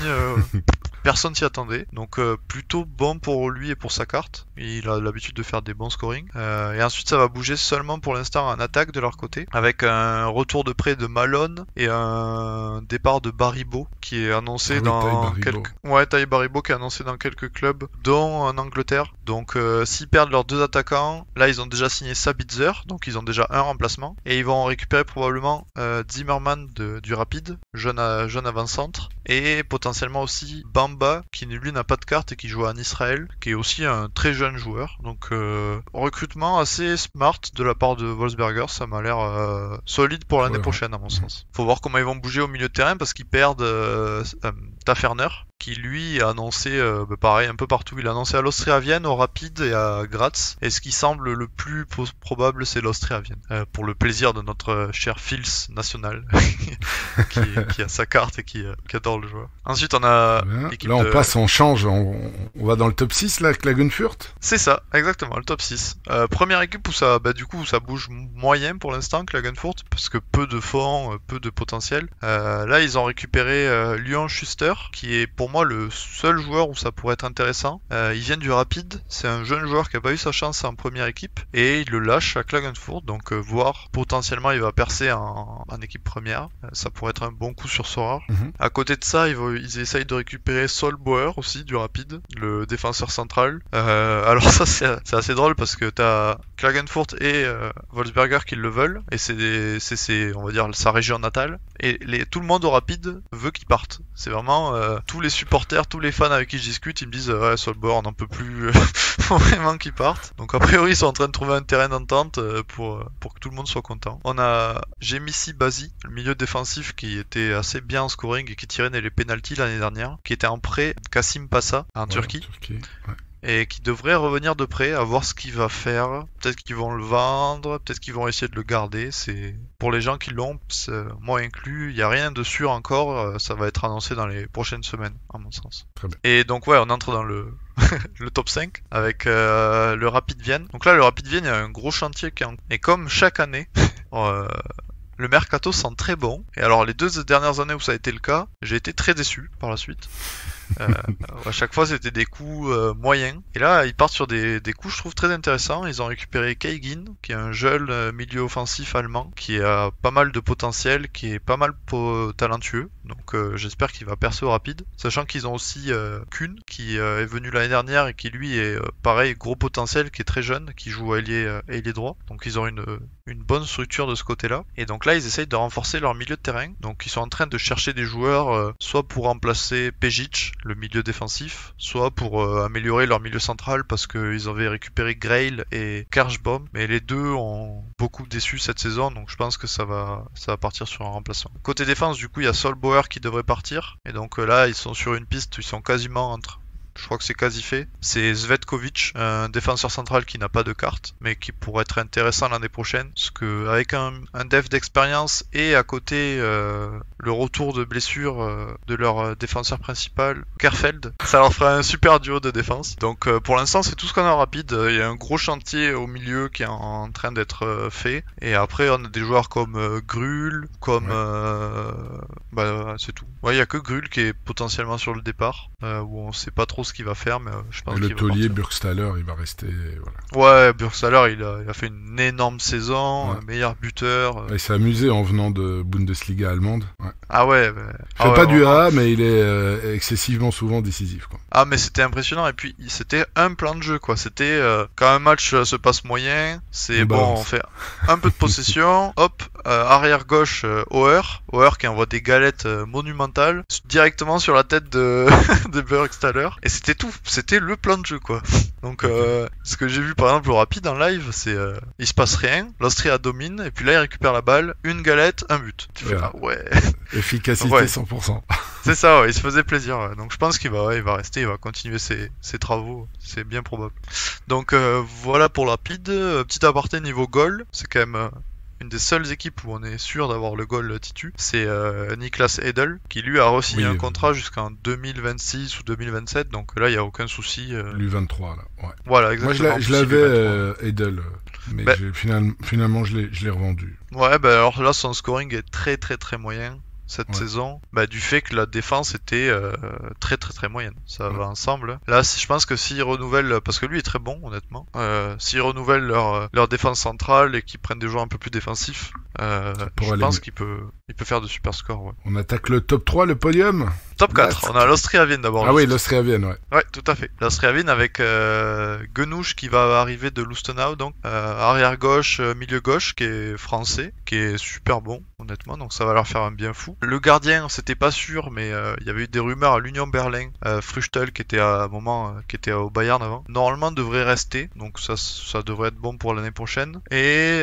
Personne s'y attendait, donc plutôt bon pour lui et pour sa carte. Il a l'habitude de faire des bons scoring. Et ensuite, ça va bouger seulement pour l'instant en attaque de leur côté, avec un retour de prêt de Malone et un départ de Baribo qui est annoncé dans quelques. Ouais, Taï Baribo qui est annoncé dans quelques clubs, dont en Angleterre. Donc, s'ils perdent leurs deux attaquants, là ils ont déjà signé Sabitzer, donc ils ont déjà un remplacement, et ils vont récupérer probablement Zimmerman du Rapid, jeune avant-centre, et potentiellement aussi Bamba, qui lui n'a pas de carte et qui joue en Israël, qui est aussi un très jeune joueur. Donc recrutement assez smart de la part de Wolfsberger, ça m'a l'air solide pour l'année prochaine à mon sens. Faut voir comment ils vont bouger au milieu de terrain parce qu'ils perdent Taferner, qui lui a annoncé, pareil un peu partout, il a annoncé à l'Austria Vienne, au Rapid et à Graz, et ce qui semble le plus probable c'est l'Austria Vienne, pour le plaisir de notre cher Fils national, qui a sa carte et qui adore le joueur. Ensuite on a là on passe, on change, on va dans le top 6 là avec la Gunfurt. C'est ça, exactement, le top 6. Première équipe où ça, du coup, où ça bouge moyen pour l'instant que la Gunfurt, parce que peu de fonds, peu de potentiel. Là ils ont récupéré Lyon Schuster, qui est pour moi le seul joueur où ça pourrait être intéressant. Il vient du Rapid, c'est un jeune joueur qui a pas eu sa chance en première équipe, et il le lâche à Klagenfurt, donc voir potentiellement il va percer en équipe première, ça pourrait être un bon coup sur Sorare. À côté de ça, ils essayent de récupérer Solbauer aussi du Rapid, le défenseur central. Alors ça c'est assez drôle parce que t'as Klagenfurt et Wolfsberger qui le veulent, et c'est on va dire sa région natale, et tout le monde au Rapid veut qu'il parte. C'est vraiment tous les supporters, tous les fans avec qui je discute, ils me disent ouais, Solbauer, on n'en peut plus, faut vraiment qu'ils partent. Donc a priori, ils sont en train de trouver un terrain d'entente pour que tout le monde soit content. On a Jemissi Bazi, le milieu défensif qui était assez bien en scoring et qui tirait les pénaltys l'année dernière, qui était en prêt Kassim Passa en Turquie. Ouais. Et qui devrait revenir de près, à voir ce qu'il va faire. Peut-être qu'ils vont le vendre, peut-être qu'ils vont essayer de le garder. C'est pour les gens qui l'ont, moi inclus, il n'y a rien de sûr encore. Ça va être annoncé dans les prochaines semaines, à mon sens. Très bien. Et donc ouais, on entre dans le le top 5 avec le Rapid Vienne. Donc là, le Rapid Vienne, il y a un gros chantier et comme chaque année. Le mercato sent très bon. Et alors les 2 dernières années où ça a été le cas, j'ai été très déçu par la suite. À chaque fois c'était des coups moyens. Et là ils partent sur des coups je trouve très intéressants. Ils ont récupéré Keigin, qui est un jeune milieu offensif allemand, qui a pas mal de potentiel, qui est pas mal talentueux. Donc j'espère qu'il va percer au Rapide. Sachant qu'ils ont aussi Kuhn, qui est venu l'année dernière et qui lui est pareil, gros potentiel, qui est très jeune, qui joue ailier droit. Donc ils ont une bonne structure de ce côté-là. Et donc là ils essayent de renforcer leur milieu de terrain. Donc ils sont en train de chercher des joueurs soit pour remplacer Pejic, le milieu défensif, soit pour améliorer leur milieu central parce qu'ils avaient récupéré Grail et Kershbaum, mais les deux ont beaucoup déçu cette saison, donc je pense que ça va partir sur un remplaçant. Côté défense, du coup, il y a Solbauer qui devrait partir, et donc là, ils sont sur une piste où ils sont quasiment entre... Je crois que c'est quasi fait. C'est Zvetkovic, un défenseur central qui n'a pas de carte, mais qui pourrait être intéressant l'année prochaine. Parce que avec un def d'expérience et à côté le retour de blessure de leur défenseur principal, Kerfeld, ça leur fera un super duo de défense. Donc pour l'instant c'est tout ce qu'on a en Rapide. Il y a un gros chantier au milieu qui est en train d'être fait. Et après on a des joueurs comme Grul, comme... c'est tout. Ouais, il y a que Grul qui est potentiellement sur le départ, où on sait pas trop ce qu'il va faire, mais je pense qu'il va partir. Le taulier Burgstaller, il va rester... Voilà. Ouais, Burgstaller, il a fait une énorme saison, meilleur buteur. Il s'est amusé en venant de Bundesliga allemande. Ouais. Ah ouais. Il fait pas du A, mais il est excessivement souvent décisif, quoi. Ah, mais c'était impressionnant, et puis c'était un plan de jeu, quoi. C'était quand un match se passe moyen, c'est bon, on fait un peu de possession, hop, arrière gauche, Auer qui envoie des galettes monumentales directement sur la tête de Burgstaller, et c'était tout, c'était le plan de jeu, quoi. Donc ce que j'ai vu par exemple au Rapide en live, c'est il se passe rien, l'Austria domine, et puis là il récupère la balle, une galette, un but. Tu fais ouais. Efficacité 100%. C'est ça, ouais, il se faisait plaisir. Ouais. Donc je pense qu'il va rester, il va continuer ses travaux, c'est bien probable. Donc voilà pour le Rapide. Petit aparté niveau goal, c'est quand même une des seules équipes où on est sûr d'avoir le goal titu, c'est Niklas Edel, qui lui a re-signé un contrat jusqu'en 2026 ou 2027, donc là il n'y a aucun souci. L'U23 là, ouais. Voilà, exactement. Moi je l'avais Edel, mais finalement je l'ai revendu. Ouais, alors là son scoring est très très très moyen cette saison, du fait que la défense était très très très moyenne. Ça va ensemble. Là, je pense que s'ils renouvellent, parce que lui est très bon honnêtement, s'ils renouvellent leur défense centrale et qu'ils prennent des joueurs un peu plus défensifs, je pense qu'il peut faire de super scores. Ouais. On attaque le top 3, le podium. Top 4, on a l'Austria Vienne d'abord. Ah oui, l'Austria Vienne, ouais. Ouais, tout à fait. L'Austria Vienne avec Genouche qui va arriver de Lustenau, donc arrière gauche, milieu gauche, qui est français, qui est super bon honnêtement, donc ça va leur faire un bien fou. Le gardien, c'était pas sûr, mais il y avait eu des rumeurs à l'Union Berlin. Früchtel, qui était à un moment, qui était au Bayern avant, normalement devrait rester, donc ça devrait être bon pour l'année prochaine. Et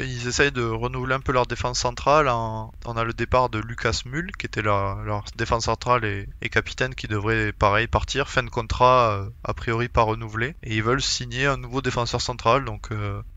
ils essayent de renouveler un peu leur défense centrale. On a le départ de Lucas Mühl, qui était leur défense centrale et capitaine, qui devrait pareil partir, fin de contrat a priori pas renouvelé. Et ils veulent signer un nouveau défenseur central, donc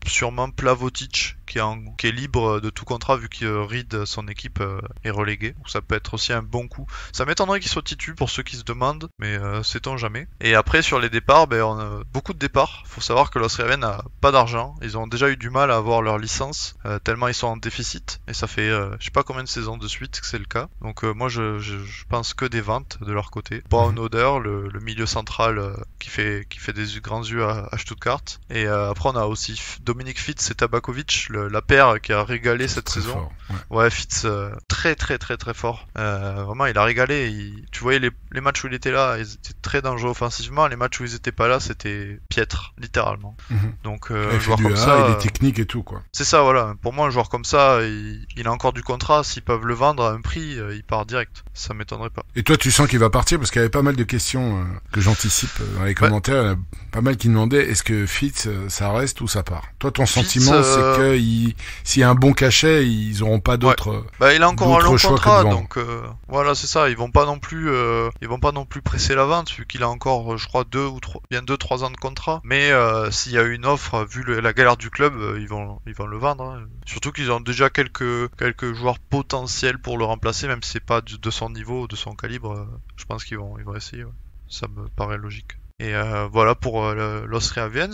sûrement Plavotic, qui est libre de tout contrat vu que Reed, son équipe, est relégué. Donc ça peut être aussi un bon coup. Ça m'étonnerait qu'il soit titu pour ceux qui se demandent, mais sait-on jamais. Et après sur les départs, on a beaucoup de départs. Faut savoir que l'Austria Vienne n'a pas d'argent. Ils ont déjà eu du mal à avoir leur licence tellement ils sont en déficit. Et ça fait je sais pas combien de saisons de suite que c'est le cas. Donc moi je pense que des ventes de leur côté. Braun Oder, le milieu central qui fait des grands yeux à Stuttgart. Et après on a aussi Dominik Fitz et Tabakovic, la paire qui a régalé cette Très saison. fort, ouais. Ouais, Fitz, très très très très fort. Vraiment, il a régalé. Tu voyais les matchs où il était là, ils étaient très dangereux offensivement. Les matchs où ils étaient pas là, c'était piètre, littéralement. Donc, Il un fait joueur du comme A, ça, il est technique et tout, quoi. c'est ça, voilà. Pour moi, un joueur comme ça, il a encore du contrat. S'ils peuvent le vendre à un prix, il part direct. Ça m'étonnerait pas. Et toi, tu sens qu'il va partir parce qu'il y avait pas mal de questions que j'anticipe dans les commentaires. Il y en a pas mal qui demandaient est-ce que Fitz, ça reste ou ça part. Toi, ton sentiment, c'est que s'il y a un bon cachet, ils auront pas d'autres. Bah, il a encore un long choix contrat, que de donc voilà, c'est ça. Ils vont pas non plus presser la vente vu qu'il a encore, je crois, 2-3 ans de contrat. Mais s'il y a une offre, vu la galère du club, ils vont le vendre. Hein. Surtout qu'ils ont déjà quelques joueurs potentiels pour le remplacer, même si c'est pas de son niveau, de son calibre. Je pense qu'ils vont essayer. Ouais. Ça me paraît logique. Et voilà pour l'Austria Vienne.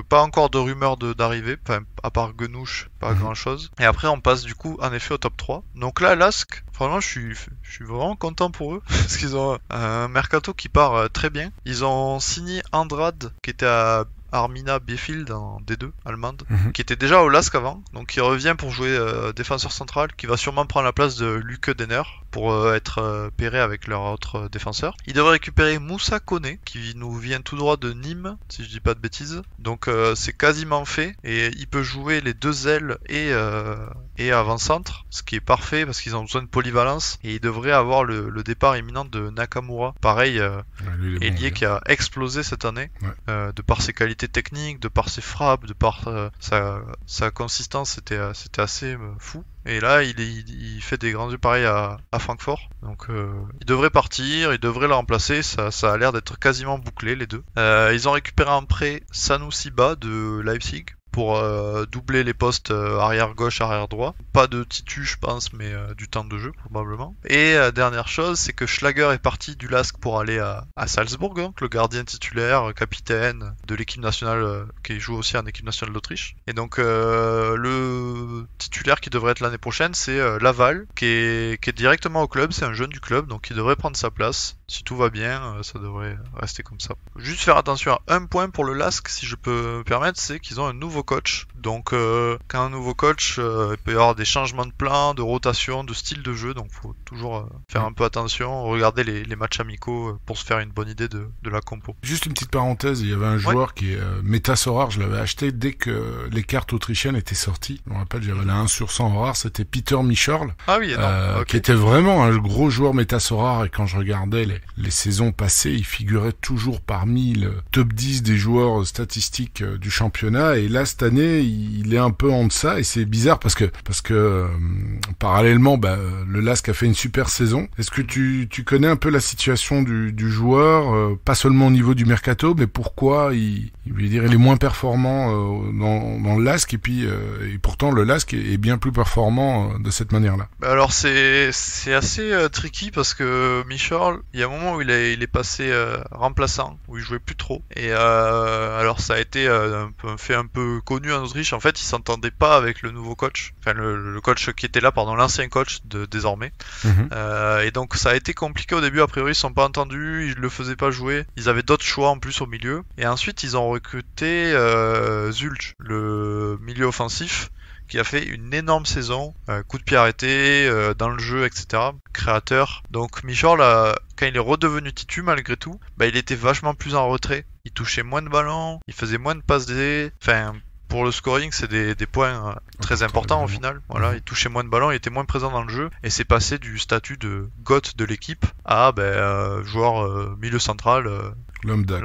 Pas encore de rumeurs d'arrivée, à part Genouche, pas grand chose. Et après on passe du coup en effet au top 3. Donc là LASK, franchement je suis vraiment content pour eux parce qu'ils ont un mercato qui part très bien. Ils ont signé Andrade qui était à Armina Bielefeld en D2 allemande, qui était déjà au LASK avant, donc il revient pour jouer défenseur central, qui va sûrement prendre la place de Luke Denner pour être pairé avec leur autre défenseur. Il devrait récupérer Moussa Koné, qui nous vient tout droit de Nîmes, si je dis pas de bêtises. Donc c'est quasiment fait, et il peut jouer les deux ailes et avant-centre, ce qui est parfait parce qu'ils ont besoin de polyvalence, et il devrait avoir le départ imminent de Nakamura. Pareil, ailier qui a explosé cette année, de par ses qualités techniques, de par ses frappes, de par sa consistance, c'était assez fou. Et là, il fait des grands yeux pareils à Francfort. Donc, il devrait partir, il devrait le remplacer. Ça a l'air d'être quasiment bouclé, les deux. Ils ont récupéré en prêt Sanusi Ba de Leipzig pour doubler les postes arrière gauche, arrière droit. Pas de titu, je pense, mais du temps de jeu probablement. Et dernière chose, c'est que Schlager est parti du LASK pour aller à Salzbourg, donc le gardien titulaire, capitaine de l'équipe nationale, qui joue aussi en équipe nationale d'Autriche. Et donc le titulaire qui devrait être l'année prochaine, c'est Laval, qui est directement au club. C'est un jeune du club, donc il devrait prendre sa place. Si tout va bien, ça devrait rester comme ça. Juste faire attention à un point pour le LASK, si je peux me permettre, c'est qu'ils ont un nouveau coach. Donc quand un nouveau coach, il peut y avoir des changements de plan, de rotation, de style de jeu, donc faut toujours faire un peu attention, regarder les matchs amicaux pour se faire une bonne idée de la compo. Juste une petite parenthèse, il y avait un joueur qui est Metasorar, je l'avais acheté dès que les cartes autrichiennes étaient sorties. Je me rappelle, j'avais la 1 sur 100 rare, c'était Peter Michorl, qui était vraiment un gros joueur Metasorar, et quand je regardais les saisons passées, il figurait toujours parmi le top 10 des joueurs statistiques du championnat, et là cette année il est un peu en deçà, et c'est bizarre parce que parallèlement le LASK a fait une super saison. Est-ce que tu connais un peu la situation du joueur, pas seulement au niveau du mercato, mais pourquoi il est moins performant dans le LASK, et pourtant le LASK est bien plus performant de cette manière-là? Alors c'est assez tricky parce que Michorl, il y a un moment où il est passé remplaçant, où il jouait plus trop, et alors ça a été un peu connu en Autriche. En fait, il s'entendait pas avec le nouveau coach, enfin le coach qui était là, l'ancien coach désormais. Et donc ça a été compliqué au début. A priori, ils se sont pas entendus, ils le faisaient pas jouer. Ils avaient d'autres choix en plus au milieu. Et ensuite, ils ont recruté Zulj, le milieu offensif, qui a fait une énorme saison, coup de pied arrêté, dans le jeu, etc. Créateur. Donc Michorl, quand il est redevenu titu malgré tout, il était vachement plus en retrait. Il touchait moins de ballons, il faisait moins de passes D. Enfin, pour le scoring, c'est des points très importants au final. Voilà, il touchait moins de ballons, il était moins présent dans le jeu, et c'est passé du statut de goth de l'équipe à joueur milieu central. Lambda.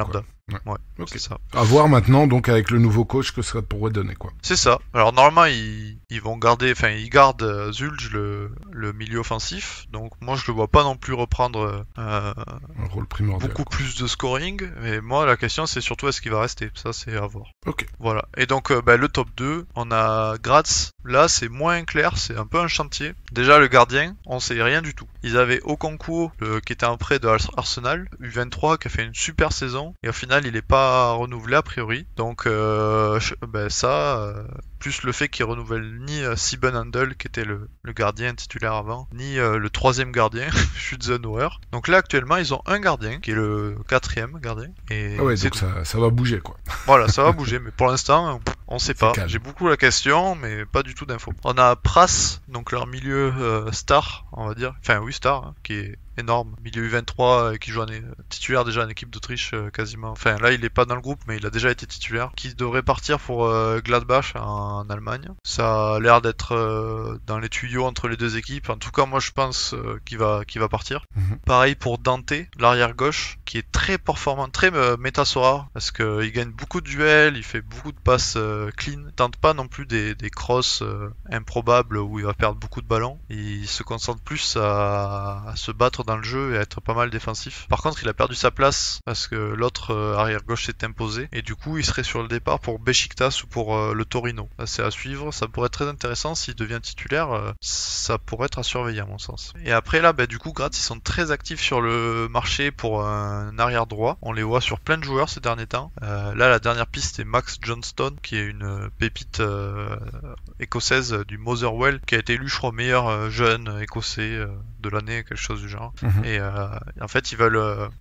Ouais, okay. C'est ça. À voir maintenant, donc, avec le nouveau coach, que ça pourrait donner, quoi. C'est ça. Alors, normalement, ils gardent Zulj, le milieu offensif. Donc, moi, je le vois pas non plus reprendre un rôle primordial, beaucoup plus de scoring. Mais moi, la question, c'est surtout est-ce qu'il va rester. Ça, c'est à voir. Ok. Voilà. Et donc, le top 2, on a Graz. Là, c'est moins clair. C'est un peu un chantier. Déjà, le gardien, on sait rien du tout. Ils avaient Okonkwo, qui était un prêt de Arsenal, U23, qui a fait une super saison. Et au final, il est pas renouvelé a priori. Donc plus le fait qu'il renouvelle ni Sieben Handel, qui était le gardien titulaire avant, ni le troisième gardien, Schützenauer. Donc là actuellement ils ont un gardien qui est le 4e gardien. Et donc ça va bouger, quoi. Voilà, ça va bouger, mais pour l'instant On sait pas. calme. J'ai beaucoup la question, mais pas du tout d'infos. On a Pras, donc leur milieu star, on va dire. Enfin oui, star, hein, qui est énorme. Milieu U23 qui joue titulaire déjà en équipe d'Autriche quasiment. Enfin là il est pas dans le groupe mais il a déjà été titulaire. Qui devrait partir pour Gladbach en Allemagne. Ça a l'air d'être dans les tuyaux entre les deux équipes. En tout cas moi je pense qu'il va partir. Pareil pour Dante, l'arrière gauche, qui est très performant, très Metasora, parce qu'il gagne beaucoup de duels, il fait beaucoup de passes clean. Il tente pas non plus des crosses improbables où il va perdre beaucoup de ballons. Il se concentre plus à se battre dans le jeu et à être pas mal défensif. Par contre, il a perdu sa place parce que l'autre arrière gauche s'est imposé et du coup, il serait sur le départ pour Beşiktaş ou pour le Torino. Là, c'est à suivre. Ça pourrait être très intéressant s'il devient titulaire. Ça pourrait être à surveiller à mon sens. Et après là, du coup, Graz, ils sont très actifs sur le marché pour un arrière droit. On les voit sur plein de joueurs ces derniers temps. Là, la dernière piste est Max Johnston, qui est une pépite écossaise du Motherwell, qui a été élu, je crois, meilleur jeune écossais de l'année, quelque chose du genre. Et en fait,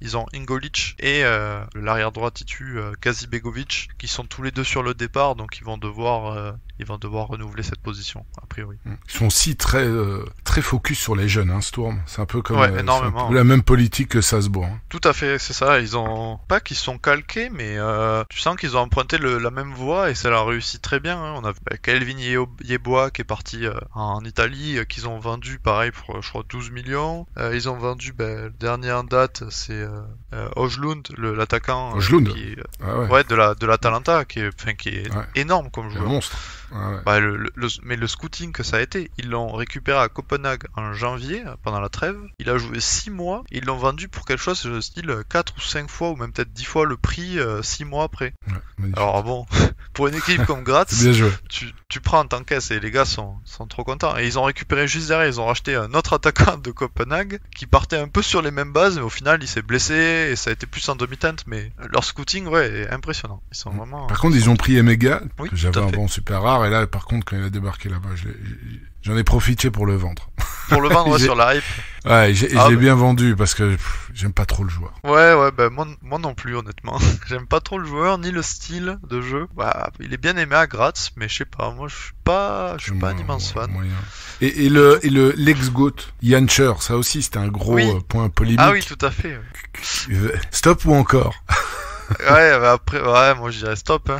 ils ont Ingolic et l'arrière droit titu Kazibegovic, qui sont tous les deux sur le départ, donc ils vont devoir renouveler cette position, a priori. Ils sont aussi très focus sur les jeunes, hein, Sturm. C'est un peu comme énormément, la même politique que Salzbourg. Hein. Tout à fait, c'est ça. Ils ont pas qu'ils sont calqués, mais tu sens qu'ils ont emprunté la même voie et ça leur réussit très bien. Hein. On a Kelvin Yeboah qui est parti en Italie, qu'ils ont vendu pareil pour je crois 12 millions. Ils ont vendu le dernier en date, c'est Højlund, l'attaquant qui de l'Atalanta, qui est énorme comme joueur. Un monstre. Mais le scouting que ça a été, ils l'ont récupéré à Copenhague en janvier, pendant la trêve. Il a joué 6 mois, ils l'ont vendu pour quelque chose de style 4 ou 5 fois, ou même peut-être 10 fois le prix 6 mois après. Alors bon, pour une équipe comme Graz, tu prends en tant caisse et les gars sont trop contents. Et ils ont récupéré juste derrière, ils ont racheté un autre attaquant de Copenhague qui partait un peu sur les mêmes bases, mais au final il s'est blessé et ça a été plus en demi-teinte. Mais leur scouting, est impressionnant. Ils sont vraiment. Par contre, ils ont pris Emega, que j'avais un bon super rare, et là, par contre, quand il a débarqué là-bas, j'en ai profité pour le vendre. Pour le vendre sur la hype. Ouais, j'ai bien vendu parce que j'aime pas trop le joueur. Moi non plus honnêtement. J'aime pas trop le joueur ni le style de jeu. Il est bien aimé à Graz, mais je sais pas, moi je suis pas un immense fan. Moyen. Et l'ex-goat Jancher, ça aussi c'était un gros point polémique. Ah oui, tout à fait. Stop ou encore? Après, moi je dirais stop. Hein.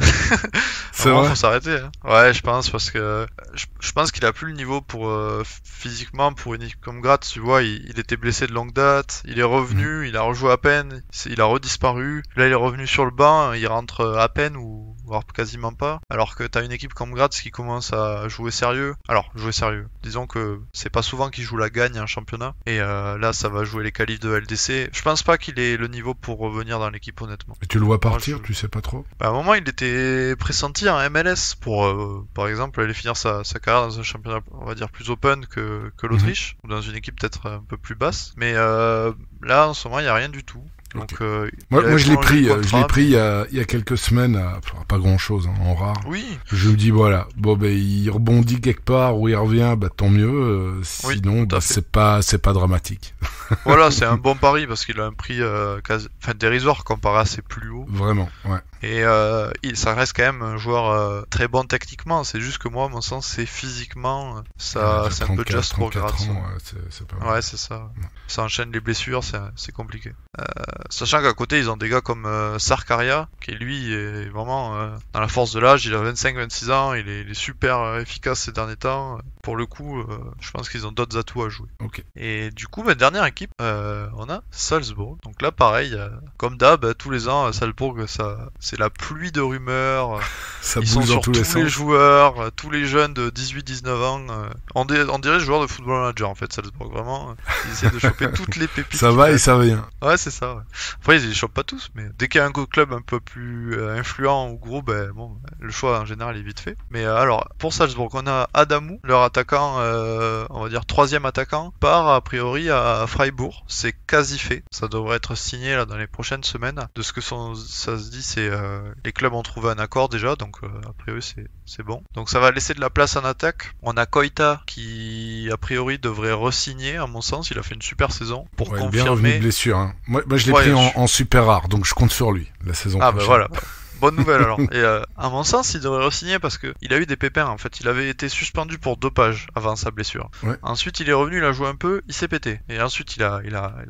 C'est vrai. Faut s'arrêter. Hein. Ouais, je pense parce que je pense qu'il a plus le niveau pour physiquement pour une équipe comme Graz. Tu vois, il était blessé de longue date. Il est revenu, il a rejoué à peine, il a redisparu. Là, il est revenu sur le banc, il rentre à peine ou voire quasiment pas. Alors que t'as une équipe comme Graz qui commence à jouer sérieux. Alors, jouer sérieux. Disons que c'est pas souvent qu'il joue la gagne en championnat. Et là, ça va jouer les qualifs de LDC. Je pense pas qu'il ait le niveau pour revenir dans l'équipe, honnêtement. Et tu le vois partir, tu sais pas trop? À un moment, il était pressenti en MLS pour, par exemple, aller finir sa carrière dans un championnat, on va dire, plus open que l'Autriche, ou dans une équipe peut-être un peu plus basse. Mais là, en ce moment, il n'y a rien du tout. Donc, moi je l'ai pris il y a quelques semaines pas grand chose, hein, en rare. Oui. Je me dis voilà, il rebondit quelque part ou il revient, tant mieux. Sinon, c'est pas dramatique. Voilà, c'est un bon pari parce qu'il a un prix dérisoire comparé à ses plus hauts. Vraiment, ouais. Et ça reste quand même un joueur très bon techniquement. C'est juste que moi, à mon sens, c'est physiquement, c'est un peu just trop grave. C'est pas mal. Ouais, c'est ça. Ouais. Ça enchaîne les blessures, c'est compliqué. Sachant qu'à côté, ils ont des gars comme Sarkaria, qui lui est vraiment dans la force de l'âge. Il a 25-26 ans, il est super efficace ces derniers temps. Pour le coup, je pense qu'ils ont d'autres atouts à jouer. Okay. Et du coup, dernière équipe, on a Salzbourg. Donc là, pareil, comme d'hab, tous les ans, Salzbourg, c'est la pluie de rumeurs. Ils sont sur tous les joueurs, tous les jeunes de 18-19 ans. On dirait joueurs de football manager, en fait, Salzbourg. Vraiment, ils essaient de choper toutes les pépites. Ça va et ça vient. Ouais, c'est ça. Ouais. Après, ils les chopent pas tous, mais dès qu'il y a un club un peu plus influent ou gros, le choix en général est vite fait. Mais alors, pour Salzbourg, on a Adamou, leur attaquant, on va dire 3e attaquant, part a priori à Freiburg. C'est quasi fait. Ça devrait être signé là dans les prochaines semaines. De ce que ça se dit, c'est les clubs ont trouvé un accord déjà, donc a priori c'est bon. Donc ça va laisser de la place en attaque. On a Koita qui a priori devrait re-signer, à mon sens. Il a fait une super saison pour confirmer. Bien revenu de blessure. Hein. Moi je l'ai pris en super rare, donc je compte sur lui la saison prochaine. Voilà. bonne nouvelle alors. Et à mon sens, il devrait re-signer parce que il a eu des pépins en fait. Il avait été suspendu pour dopage avant sa blessure. Ouais. Ensuite, il est revenu, il a joué un peu, il s'est pété. Et ensuite, il a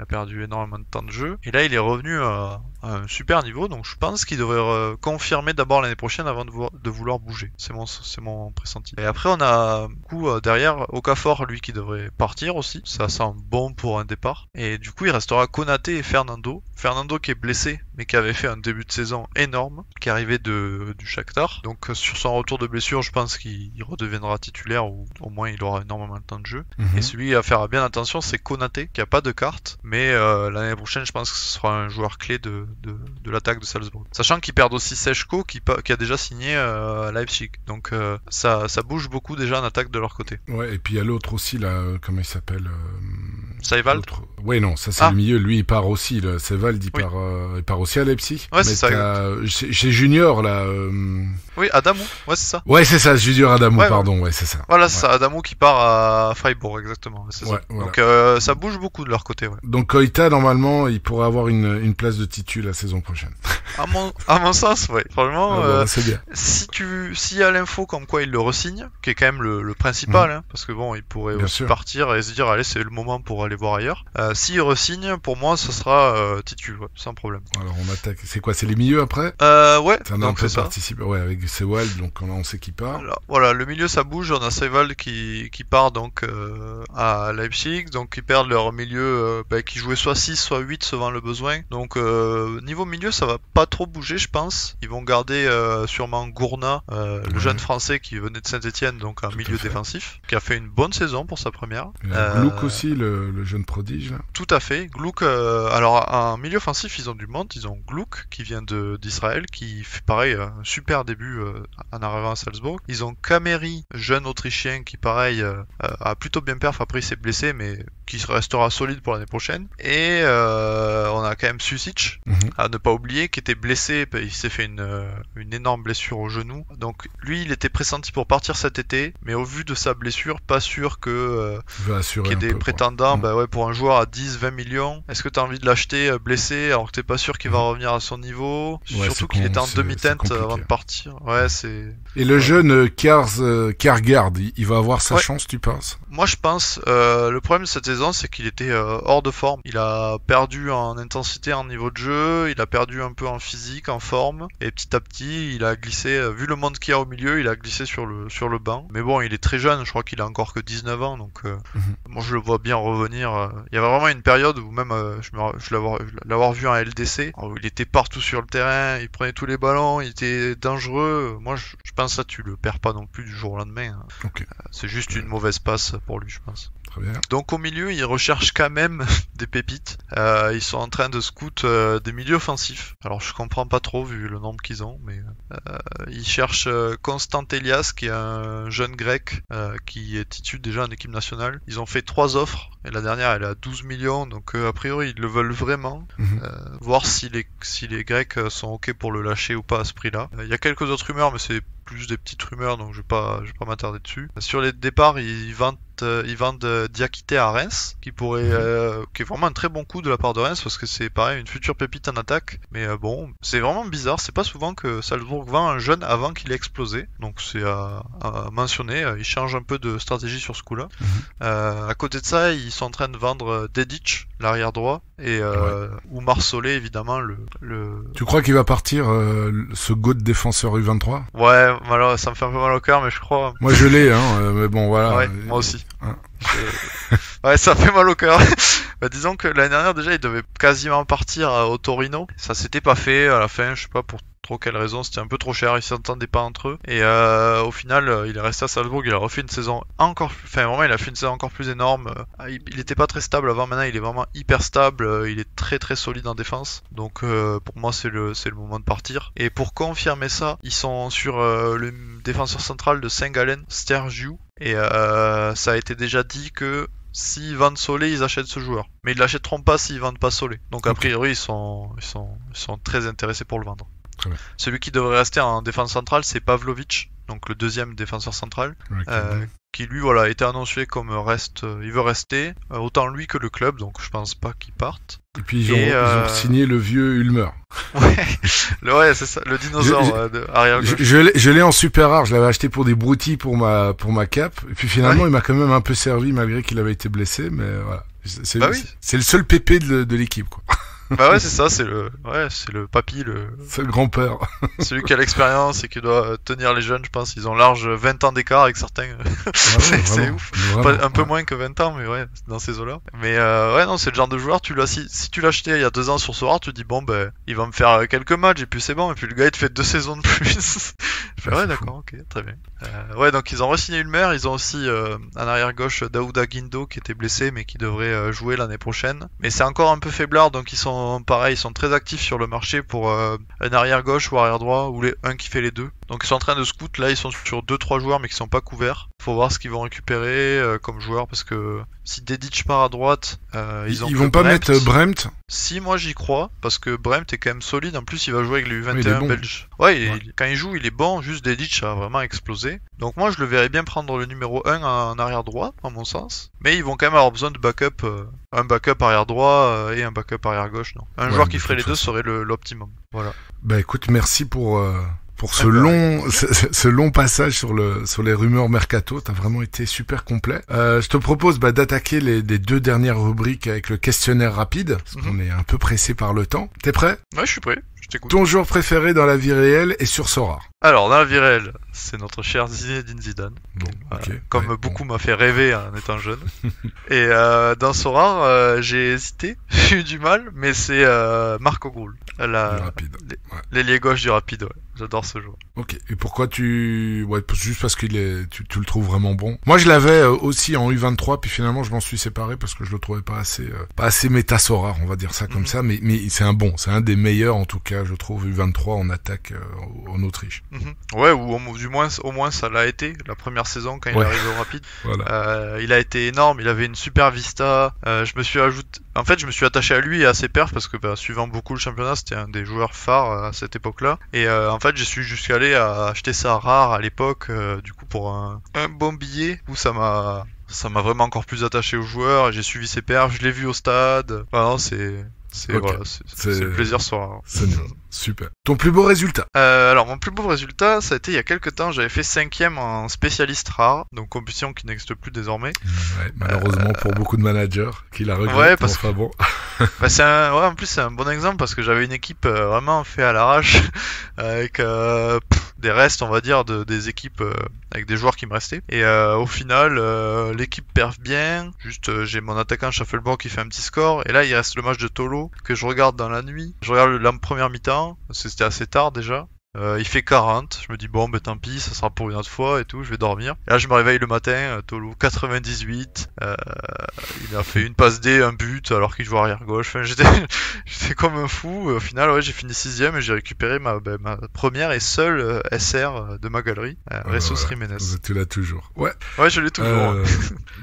perdu énormément de temps de jeu. Et là, il est revenu à un super niveau. Donc, je pense qu'il devrait confirmer d'abord l'année prochaine avant de vouloir bouger. C'est mon pressenti. Et après, on a du coup derrière Okafor, lui, qui devrait partir aussi. Ça sent bon pour un départ. Et du coup, il restera Konaté et Fernando. Fernando qui est blessé, mais qui avait fait un début de saison énorme, qui arrivait du Shakhtar. Donc sur son retour de blessure, je pense qu'il redeviendra titulaire ou au moins il aura énormément de temps de jeu. Et celui à faire bien attention, c'est Konaté, qui a pas de carte, mais l'année prochaine, je pense que ce sera un joueur clé de l'attaque de Salzbourg. Sachant qu'ils perdent aussi Sechko, qui a déjà signé à Leipzig. Donc ça bouge beaucoup déjà en attaque de leur côté. Ouais, et puis il y a l'autre aussi là, comment il s'appelle Seiwald. Ouais, non, ça c'est le milieu. Lui, il part aussi. Là. Seiwald, il part aussi à Leipzig. Ouais, c'est ça. Chez Junior, là. Oui, Adamou. Ouais, c'est ça. Ouais, c'est ça, Junior Adamou, pardon. Ouais, c'est ça. Voilà, c'est ça. Adamou qui part à Freiburg, exactement. C'est ça. Voilà. Donc, ça bouge beaucoup de leur côté. Ouais. Donc, Koita, normalement, il pourrait avoir une place de titu la saison prochaine. À mon sens, ouais. Franchement, c'est bien. S'il y a l'info comme quoi il le re-signe, qui est quand même le principal, hein, parce que bon, il pourrait aussi partir et se dire, allez, c'est le moment pour aller voir ailleurs. S'il re-signe, pour moi, ce sera titu, ouais, sans problème. Alors, on attaque. C'est quoi? C'est les milieux après? Ouais. Ça a un peu participé. Ouais, avec Seiwald, donc on sait qui part. Voilà, le milieu, ça bouge. On a Seiwald qui part donc à Leipzig, donc ils perdent leur milieu qui jouait soit 6, soit 8 selon le besoin. Donc, niveau milieu, ça va pas trop bouger, je pense. Ils vont garder sûrement Gourna, le jeune français qui venait de Saint-Etienne, donc un milieu défensif, qui a fait une bonne saison pour sa première. Gluck aussi, le jeune prodige. Là. Tout à fait. Gluck, alors en milieu offensif, ils ont du monde. Ils ont Gluck qui vient d'Israël, qui fait pareil un super début en arrivant à Salzbourg. Ils ont Kameri, jeune autrichien, qui pareil a plutôt bien perf. Après il s'est blessé, mais qui restera solide pour l'année prochaine. Et on a quand même Susic, à ne pas oublier, qui était blessé. Il s'est fait une énorme blessure au genou. Donc lui, il était pressenti pour partir cet été, mais au vu de sa blessure, pas sûr que qu'il y ait des prétendants pour un joueur à 10-20 millions. Est-ce que tu as envie de l'acheter blessé alors que t'es pas sûr qu'il va revenir à son niveau? Surtout qu'il était en demi-teinte avant de partir. Ouais, c'est... Et le jeune Kjaergaard, il va avoir sa chance, tu penses? Moi, je pense. Le problème de cette saison, c'est qu'il était hors de forme. Il a perdu en intensité, en niveau de jeu. Il a perdu un peu en physique, en forme. Et petit à petit, il a glissé. Vu le monde qu'il y a au milieu, il a glissé sur le banc. Mais bon, il est très jeune. Je crois qu'il a encore que 19 ans. Donc, moi, je le vois bien revenir. Il y avait vraiment une période où même je l'avoir vu en LDC, où il était partout sur le terrain. Il prenait tous les ballons. Il était dangereux. Moi, je pense que ça, tu le perds pas non plus du jour au lendemain. Okay. C'est juste une mauvaise passe pour lui, je pense. Très bien. Donc au milieu, ils recherchent quand même des pépites. Ils sont en train de scout des milieux offensifs. Alors je comprends pas trop vu le nombre qu'ils ont, mais ils cherchent Constant Elias, qui est un jeune grec qui est titulaire déjà en équipe nationale. Ils ont fait 3 offres et la dernière elle est à 12 millions, donc a priori ils le veulent vraiment. Voir si les Grecs sont ok pour le lâcher ou pas à ce prix-là. Il y a quelques autres rumeurs, mais c'est plus des petites rumeurs, donc je vais pas m'attarder dessus. Sur les départs, ils vendent Diakité à Reims, qui est vraiment un très bon coup de la part de Reims, parce que c'est pareil, une future pépite en attaque. Mais bon, c'est vraiment bizarre, c'est pas souvent que Salzbourg vend un jeune avant qu'il ait explosé, donc c'est à mentionner. Ils changent un peu de stratégie sur ce coup-là. À côté de ça, ils sont en train de vendre Dedic, l'arrière droit, et Oumar Solé, évidemment, le... Tu crois qu'il va partir, ce GOAT défenseur U23? Ouais, alors, ça me fait un peu mal au cœur, mais je crois... Moi je l'ai, mais bon, voilà. Ouais, moi aussi. Ouais, ça fait mal au cœur. Disons que l'année dernière, déjà, il devait quasiment partir au Torino. Ça s'était pas fait à la fin, je sais pas pour trop quelle raison, c'était un peu trop cher, ils s'entendaient pas entre eux. Et au final, il est resté à Salzbourg, il a refait une saison vraiment, il a fait une saison encore plus énorme. Il était pas très stable avant, maintenant il est vraiment hyper stable, il est très très solide en défense. Donc pour moi, c'est le moment de partir. Et pour confirmer ça, ils sont sur le défenseur central de Saint-Gallen, Stergiou. Et ça a été déjà dit que s'ils vendent Solé, ils achètent ce joueur. Mais ils l'achèteront pas s'ils vendent pas Solé. Donc a priori, ils sont très intéressés pour le vendre. Celui qui devrait rester en défense centrale, c'est Pavlovic, donc le deuxième défenseur central, Ok. qui lui voilà était annoncé comme il veut rester, autant lui que le club, donc je pense pas qu'il parte. Et puis ils ont signé le vieux Ulmer. Ouais, c'est ça, le dinosaure de arrière gauche. Je l'ai en super rare, je l'avais acheté pour des broutilles pour ma cape, et puis finalement il m'a quand même un peu servi malgré qu'il avait été blessé, mais voilà. C'est le seul pépé de l'équipe, quoi. Bah ouais, c'est ça, c'est le papy, C'est le grand-père. celui qui a l'expérience et qui doit tenir les jeunes, je pense. Ils ont large 20 ans d'écart avec certains. C'est ouf. Vraiment, Un peu moins que 20 ans, mais ouais, dans ces eaux-là. Mais ouais, non, c'est le genre de joueur, si tu l'achetais il y a 2 ans sur Sora, tu te dis, bon, ben, il va me faire quelques matchs et puis c'est bon. Et puis le gars, il te fait 2 saisons de plus. Je fais, ouais, d'accord, ok, très bien. Ouais, donc ils ont re-signé Ulmer, ils ont aussi un arrière-gauche, Daouda Guindo, qui était blessé, mais qui devrait jouer l'année prochaine. Mais c'est encore un peu faiblard, donc ils sont très actifs sur le marché pour un arrière-gauche ou arrière-droit, ou un qui fait les deux. Donc ils sont en train de scout, là ils sont sur 2-3 joueurs mais qui sont pas couverts. Faut voir ce qu'ils vont récupérer comme joueurs, parce que si Dedic part à droite, ils vont pas mettre Bremt. Si, moi j'y crois, parce que Bremt est quand même solide, en plus il va jouer avec les U21 il est bon. belges. Ouais, quand il joue il est bon, juste Dedic a vraiment explosé. Donc moi je le verrais bien prendre le numéro 1 en arrière droit, à mon sens. Mais ils vont quand même avoir besoin de backup, un backup arrière droit et un backup arrière gauche, non. Un joueur qui ferait les deux serait l'optimum. Voilà. Bah écoute, merci pour ce long passage sur les rumeurs mercato. T'as vraiment été super complet. Je te propose d'attaquer les 2 dernières rubriques avec le questionnaire rapide, parce qu'on est un peu pressé par le temps. T'es prêt? Ouais, je suis prêt. Je t'écoute. Ton joueur préféré dans la vie réelle et sur Sora? Alors, dans la vie réelle, c'est notre cher Zinedine Zidane. Bon, ok. Comme beaucoup m'a fait rêver en étant jeune. Et dans Sora, j'ai hésité, j'ai eu du mal, mais c'est Marco Groul. Du rapide. L'ailier gauche du rapide, ouais. J'adore ce joueur. Ok. Et pourquoi juste parce tu le trouves vraiment bon? Moi, je l'avais aussi en U23, puis finalement, je m'en suis séparé parce que je le trouvais pas assez méta Sora, on va dire ça comme ça, mais c'est c'est un des meilleurs, en tout cas, je trouve, U23 en attaque en Autriche. Ouais, ou au moins ça l'a été la première saison quand il est arrivé au Rapide. Voilà. Il a été énorme, il avait une super vista. Je me suis attaché à lui et à ses perfs parce que suivant beaucoup le championnat, c'était un des joueurs phares à cette époque-là. Et en fait, je suis jusqu'à aller à acheter ça rare à l'époque, du coup pour un bon billet où ça m'a vraiment encore plus attaché au joueur. J'ai suivi ses perfs, je l'ai vu au stade. Voilà, c'est le plaisir soir. C'est super. Ton plus beau résultat? Alors mon plus beau résultat, ça a été il y a quelques temps, j'avais fait 5ème en spécialiste rare, donc compétition qui n'existe plus désormais. Ouais, malheureusement pour beaucoup de managers qui la regrettent. Ouais, parce que bon. En plus c'est un bon exemple parce que j'avais une équipe vraiment fait à l'arrache avec des restes, on va dire, des équipes avec des joueurs qui me restaient. Et au final, l'équipe perd bien. Juste, j'ai mon attaquant Shuffleboard qui fait un petit score. Et là, il reste le match de Tolo que je regarde dans la nuit. Je regarde la première mi-temps. C'était assez tard déjà. Il fait 40, je me dis bon tant pis, ça sera pour une autre fois et tout, je vais dormir. Et là je me réveille le matin, Tolo 98, il a fait une passe D, un but alors qu'il joue arrière gauche. Enfin, j'étais comme un fou. Au final j'ai fini 6ème et j'ai récupéré ma première et seule SR de ma galerie, Ressus Jiménez. Tu l'as toujours. Ouais, je l'ai toujours.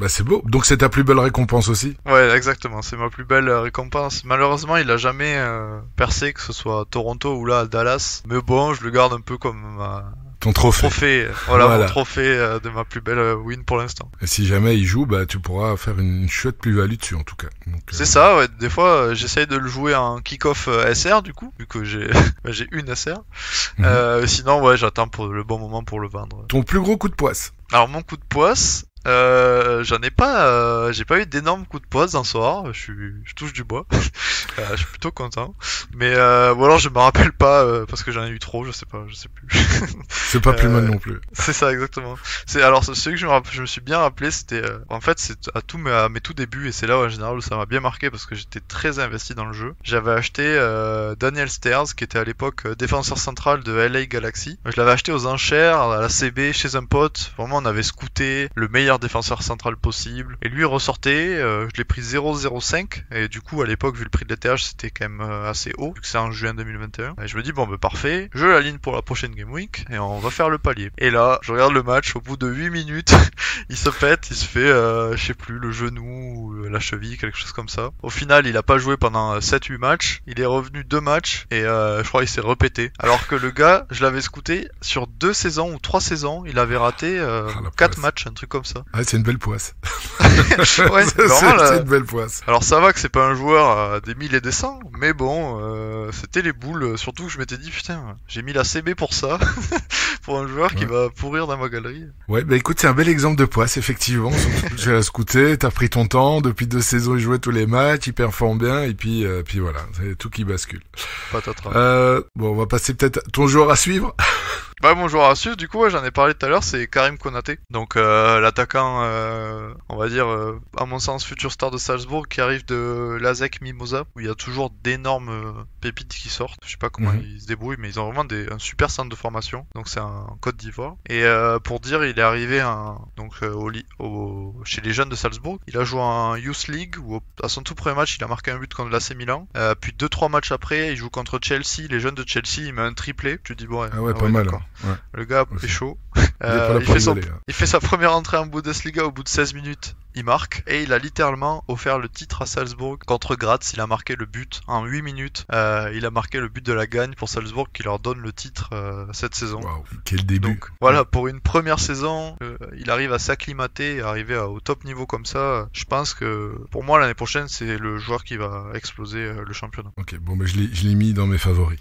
C'est beau. Donc c'est ta plus belle récompense aussi? Ouais, exactement, c'est ma plus belle récompense. Malheureusement il a jamais percé, que ce soit à Toronto ou là à Dallas. Mais bon, je le garde un peu comme ton trophée. Voilà. Mon trophée de ma plus belle win pour l'instant. Et si jamais il joue, tu pourras faire une chouette plus-value dessus en tout cas. Donc, c'est ça, ouais. Des fois, j'essaye de le jouer en kick-off SR du coup, vu que j'ai une SR. Sinon, j'attends pour le bon moment pour le vendre. Ton plus gros coup de poisse? Alors mon coup de poisse, j'en ai pas, j'ai pas eu d'énormes coups de poisse dans ce soir. Je touche du bois. Je suis plutôt content. Mais ou alors je me rappelle pas parce que j'en ai eu trop, je sais plus. C'est pas plus mal non plus. C'est ça exactement. Alors celui que je me suis bien rappelé, c'était en fait c'est à mes tout débuts et c'est là en général où ça m'a bien marqué parce que j'étais très investi dans le jeu. J'avais acheté Daniel Steers qui était à l'époque défenseur central de LA Galaxy. Je l'avais acheté aux enchères à la CB chez un pote. Vraiment on avait scouté le meilleur meilleur défenseur central possible. Et lui ressortait, je l'ai pris 0,05 et du coup à l'époque vu le prix de l'ETH c'était quand même assez haut vu que c'est en juin 2021. Et je me dis bon parfait, je l'aligne pour la prochaine Game Week et on va faire le palier. Et là je regarde le match, au bout de 8 minutes il se pète, il se fait je sais plus le genou ou la cheville, quelque chose comme ça. Au final il a pas joué pendant 7-8 matchs, il est revenu 2 matchs et je crois il s'est repété. Alors que le gars, je l'avais scouté sur 2 saisons ou 3 saisons, il avait raté 4 matchs, un truc comme ça. Ah, c'est une belle poisse. Ouais, c'est une belle poisse. Alors ça va que c'est pas un joueur des 1000 et des 100, mais bon, c'était les boules. Surtout que je m'étais dit, putain, j'ai mis la CB pour ça, pour un joueur qui va pourrir dans ma galerie. Ouais, bah écoute, c'est un bel exemple de poisse, effectivement. J'ai scouté, t'as pris ton temps, depuis 2 saisons, il jouait tous les matchs, il performe bien, et puis voilà, c'est tout qui bascule. Patatras. Bon, on va passer peut-être à ton joueur à suivre. Bah mon joueur à suivre, du coup, j'en ai parlé tout à l'heure, c'est Karim Konaté. Donc l'attaquant, on va dire, à mon sens, futur star de Salzbourg, qui arrive de l'ASEC Mimosa, où il y a toujours d'énormes pépites qui sortent. Je sais pas comment ils se débrouillent, mais ils ont vraiment un super centre de formation. Donc c'est en Côte d'Ivoire. Et pour dire, il est arrivé chez les jeunes de Salzbourg. Il a joué en Youth League, où à son tout premier match, il a marqué un but contre l'AC Milan. Puis 2-3 matchs après, il joue contre Chelsea. Les jeunes de Chelsea, il met un triplé. Tu te dis, bon, pas mal. Ouais. Le gars est chaud. Il fait sa première entrée en Bundesliga au bout de 16 minutes. Il marque et il a littéralement offert le titre à Salzbourg contre Graz. Il a marqué le but en 8 minutes. Il a marqué le but de la gagne pour Salzbourg qui leur donne le titre cette saison. Waouh, quel début. Donc voilà, pour une première saison, il arrive à s'acclimater et arriver au top niveau comme ça. Je pense que pour moi l'année prochaine c'est le joueur qui va exploser le championnat. Ok, bon je l'ai mis dans mes favoris.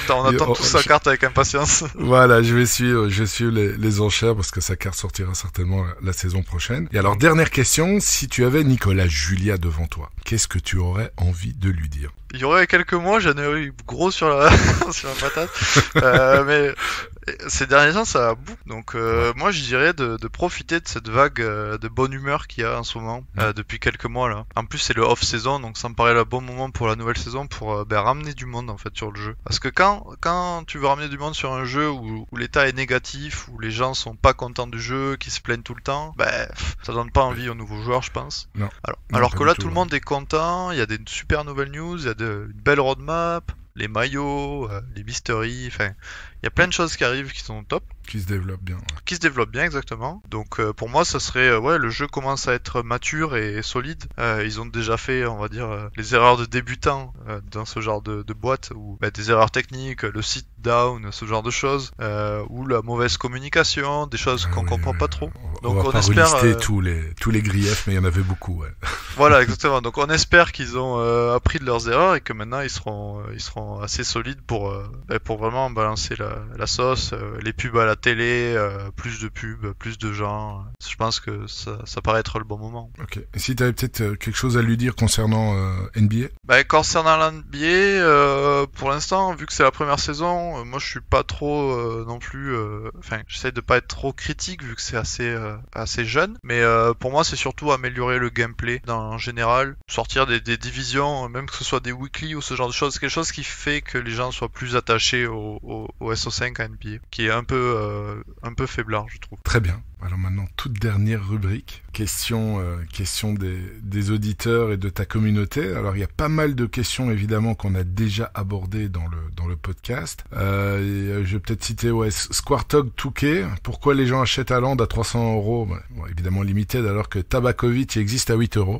On attend tous sa carte avec impatience. Voilà, je vais suivre les enchères parce que sa carte sortira certainement la saison prochaine. Et alors, dernière question, si tu avais Nicolas Julia devant toi, qu'est-ce que tu aurais envie de lui dire? Il y aurait quelques mois, j'en ai eu gros sur la patate, mais ces derniers temps, ça a bout. Donc moi, je dirais de profiter de cette vague de bonne humeur qu'il y a en ce moment, depuis quelques mois là. En plus, c'est le off-saison, donc ça me paraît le bon moment pour la nouvelle saison pour ramener du monde en fait sur le jeu. Parce que quand tu veux ramener du monde sur un jeu où l'état est négatif, où les gens sont pas contents du jeu, qui se plaignent tout le temps, ça donne pas envie aux nouveaux joueurs, je pense. Non. Alors que là, tout le monde est content, il y a des super nouvelles news, il y a une belle roadmap, les maillots, les mysteries, enfin, il y a plein de choses qui arrivent qui sont top. Qui se développent bien. Qui se développent bien, exactement. Donc pour moi, ça serait, le jeu commence à être mature et solide. Ils ont déjà fait, on va dire, les erreurs de débutants dans ce genre de boîte, ou des erreurs techniques, le sit down, ce genre de choses, ou la mauvaise communication, des choses qu'on comprend pas trop. Donc on va pas relister tous les griefs, mais il y en avait beaucoup. Ouais. Voilà, exactement. Donc on espère qu'ils ont appris de leurs erreurs et que maintenant ils seront assez solides pour vraiment balancer la sauce, les pubs à la télé, plus de pubs, plus de gens. Je pense que ça paraît être le bon moment. Ok. Et si tu avais peut-être quelque chose à lui dire concernant NBA? Concernant l'NBA, pour l'instant, vu que c'est la première saison, moi je suis pas trop non plus. J'essaie de pas être trop critique vu que c'est assez jeune. Mais pour moi, c'est surtout améliorer le gameplay en général, sortir des divisions, même que ce soit des weekly ou ce genre de choses, quelque chose qui fait que les gens soient plus attachés au SO5 à NBA, qui est un peu faiblard, je trouve. Très bien. Alors maintenant, toute dernière rubrique, question des auditeurs et de ta communauté. Alors il y a pas mal de questions évidemment qu'on a déjà abordées dans le podcast. Je vais peut-être citer Squartog Touquet. Pourquoi les gens achètent Haaland à 300 €? Bon, évidemment limited, alors que Tabakovic existe à 8 €.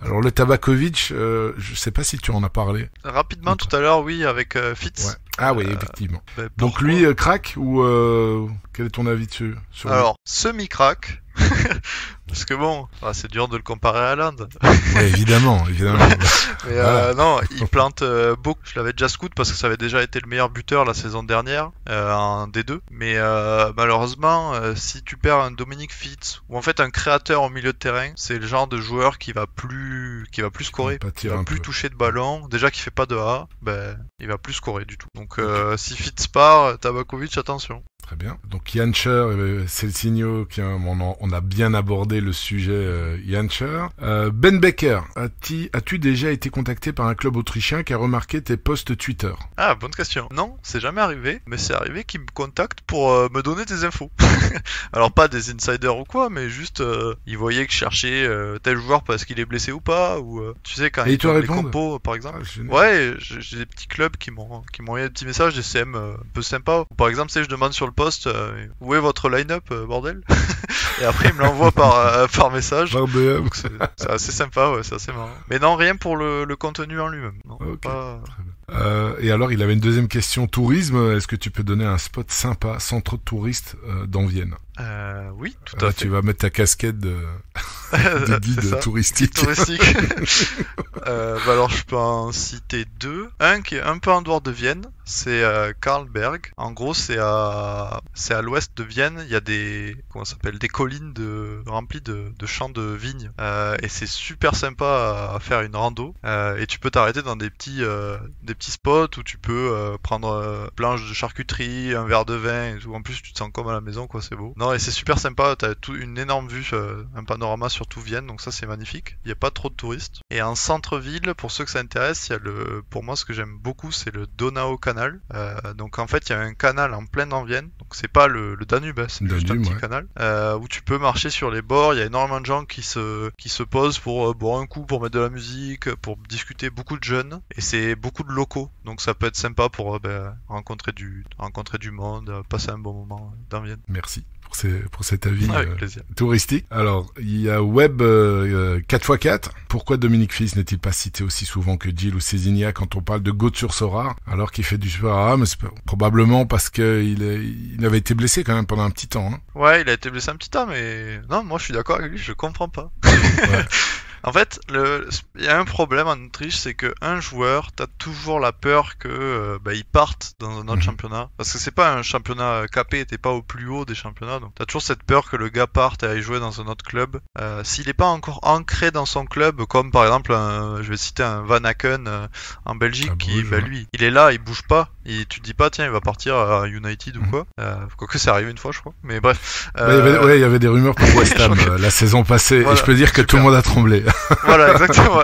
Alors le Tabakovic, je sais pas si tu en as parlé. Rapidement tout à l'heure, oui, avec Fitz. Ouais. Ah oui, effectivement. Donc lui, crack ou quel est ton avis dessus Alors, semi-crack. Parce que bon, c'est dur de le comparer à Haaland. Ouais, évidemment. Mais non, il plante beaucoup. Je l'avais déjà scout parce que ça avait déjà été le meilleur buteur la saison dernière en D2. Mais malheureusement, si tu perds un Dominic Fitz ou en fait un créateur au milieu de terrain, c'est le genre de joueur qui va plus scorer, qui va plus toucher de ballon. Déjà qu'il fait pas de A, il va plus scorer du tout. Donc si Fitz part, Tabakovic, attention. Très bien. Donc Jancher, c'est le signaux on a bien abordé le sujet Jancher. Ben Becker, as-tu déjà été contacté par un club autrichien qui a remarqué tes posts Twitter? Ah, bonne question. Non, c'est jamais arrivé, mais c'est arrivé qu'il me contacte pour me donner des infos. Alors pas des insiders ou quoi, mais juste ils voyaient que je cherchais tel joueur parce qu'il est blessé ou pas, ou tu sais quand Et ils te donnent les répondent compos par exemple. Ah, génial. Ouais, j'ai des petits clubs qui m'ont envoyé des petits messages, des CM un peu sympas. Ou par exemple, tu sais, je demande sur le post où est votre line-up, bordel. Et après ils me l'envoient par message. BM. Donc c'est assez sympa, ouais, c'est assez marrant. Mais non, rien pour le contenu en lui-même. Non, Ok. pas... Et alors, il avait une deuxième question. Tourisme, est-ce que tu peux donner un spot sympa, sans trop de touristes, dans Vienne? Oui, tout à fait. Tu vas mettre ta casquette de guide C'est ça. touristique. Alors je peux en citer deux. Un qui est un peu en dehors de Vienne, c'est Karlberg. En gros, c'est à l'ouest de Vienne. Il y a des collines remplies de champs de vignes. Et c'est super sympa à faire une rando. Et tu peux t'arrêter dans des petits spots où tu peux prendre planche de charcuterie, un verre de vin et tout. En plus, tu te sens comme à la maison, quoi. C'est beau. Non, et c'est super sympa. T'as une énorme vue, un panorama sur tout Vienne. Donc ça, c'est magnifique. Il n'y a pas trop de touristes. Et en centre-ville, pour ceux que ça intéresse, il y a pour moi, ce que j'aime beaucoup, c'est le Donau-Canal. Donc en fait, il y a un canal en plein dans Vienne. Donc c'est pas le Danube, hein, c'est juste un petit canal où tu peux marcher sur les bords. Il y a énormément de gens qui se posent pour boire un coup, pour mettre de la musique, pour discuter. Beaucoup de jeunes et c'est beaucoup de locaux. Donc ça peut être sympa pour rencontrer du monde, passer un bon moment dans Vienne. Merci pour cet avis touristique. Alors, il y a Web 4x4. Pourquoi Dominique Fils n'est-il pas cité aussi souvent que Gilles ou Cézinia quand on parle de Gaute-sur-Sorare, alors qu'il fait du sport? Mais c'est probablement parce qu'il avait été blessé quand même pendant un petit temps. Hein. Ouais, il a été blessé un petit temps, mais non, moi je suis d'accord avec lui, je comprends pas. Ouais. En fait, il y a un problème en Autriche, c'est que un joueur, t'as toujours la peur que il parte dans un autre championnat, parce que c'est pas un championnat capé, t'es pas au plus haut des championnats, donc t'as toujours cette peur que le gars parte et aille jouer dans un autre club. S'il est pas encore ancré dans son club, comme par exemple, je vais citer un Van Aken en Belgique, lui, il est là, il bouge pas, et tu te dis pas tiens, il va partir à United ou quoi. Quoique c'est arrivé une fois, je crois. Mais bref. Il y avait des rumeurs pour West Ham la saison passée, voilà, et je peux dire que tout le monde a tremblé. Voilà, exactement.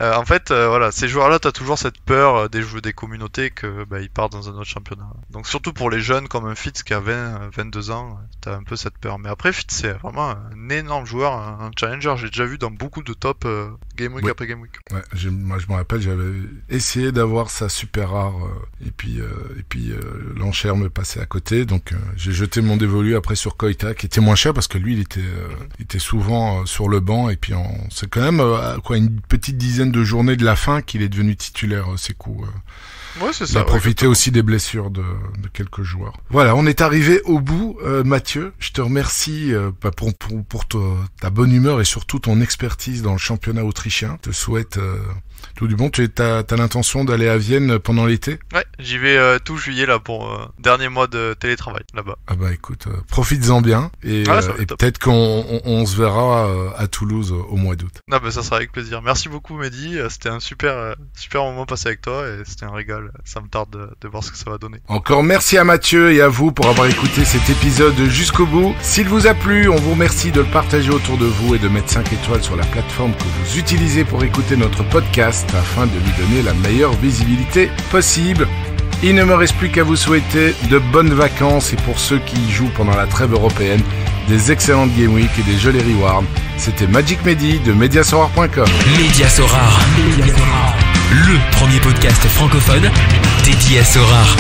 En fait, ces joueurs-là, t'as toujours cette peur des communautés que ils partent dans un autre championnat. Donc surtout pour les jeunes comme un Fitz qui a 22 ans, t'as un peu cette peur. Mais après, Fitz c'est vraiment un énorme joueur, un challenger. J'ai déjà vu dans beaucoup de top Game Week après Game Week. Ouais, moi je me rappelle, j'avais essayé d'avoir sa super rare et puis l'enchère me passait à côté, donc j'ai jeté mon dévolu après sur Koita qui était moins cher parce que lui il était souvent sur le banc et puis c'est quand même une petite dizaine de journées de la fin qu'il est devenu titulaire ces coups. Ouais, c'est ça. Il a profité aussi des blessures de quelques joueurs. Voilà, on est arrivé au bout. Mathieu, je te remercie pour ta bonne humeur et surtout ton expertise dans le championnat autrichien. Je te souhaite tout du bon. T'as l'intention d'aller à Vienne pendant l'été? Ouais, j'y vais tout juillet là pour dernier mois de télétravail là-bas. Ah bah écoute, profites-en bien et peut-être qu'on se verra à Toulouse au mois d'août. Ah bah ça sera avec plaisir. Merci beaucoup Mehdi, c'était un super moment passé avec toi et c'était un régal. Ça me tarde de voir ce que ça va donner. Encore merci à Mathieu et à vous pour avoir écouté cet épisode jusqu'au bout. S'il vous a plu, on vous remercie de le partager autour de vous et de mettre 5 étoiles sur la plateforme que vous utilisez pour écouter notre podcast afin de lui donner la meilleure visibilité possible. Il ne me reste plus qu'à vous souhaiter de bonnes vacances et pour ceux qui y jouent pendant la trêve européenne, des excellentes Game Week et des jolis rewards. C'était Magic Mehdi de Mediasorare.com. Mediasorare, le premier podcast francophone dédié à Sorare.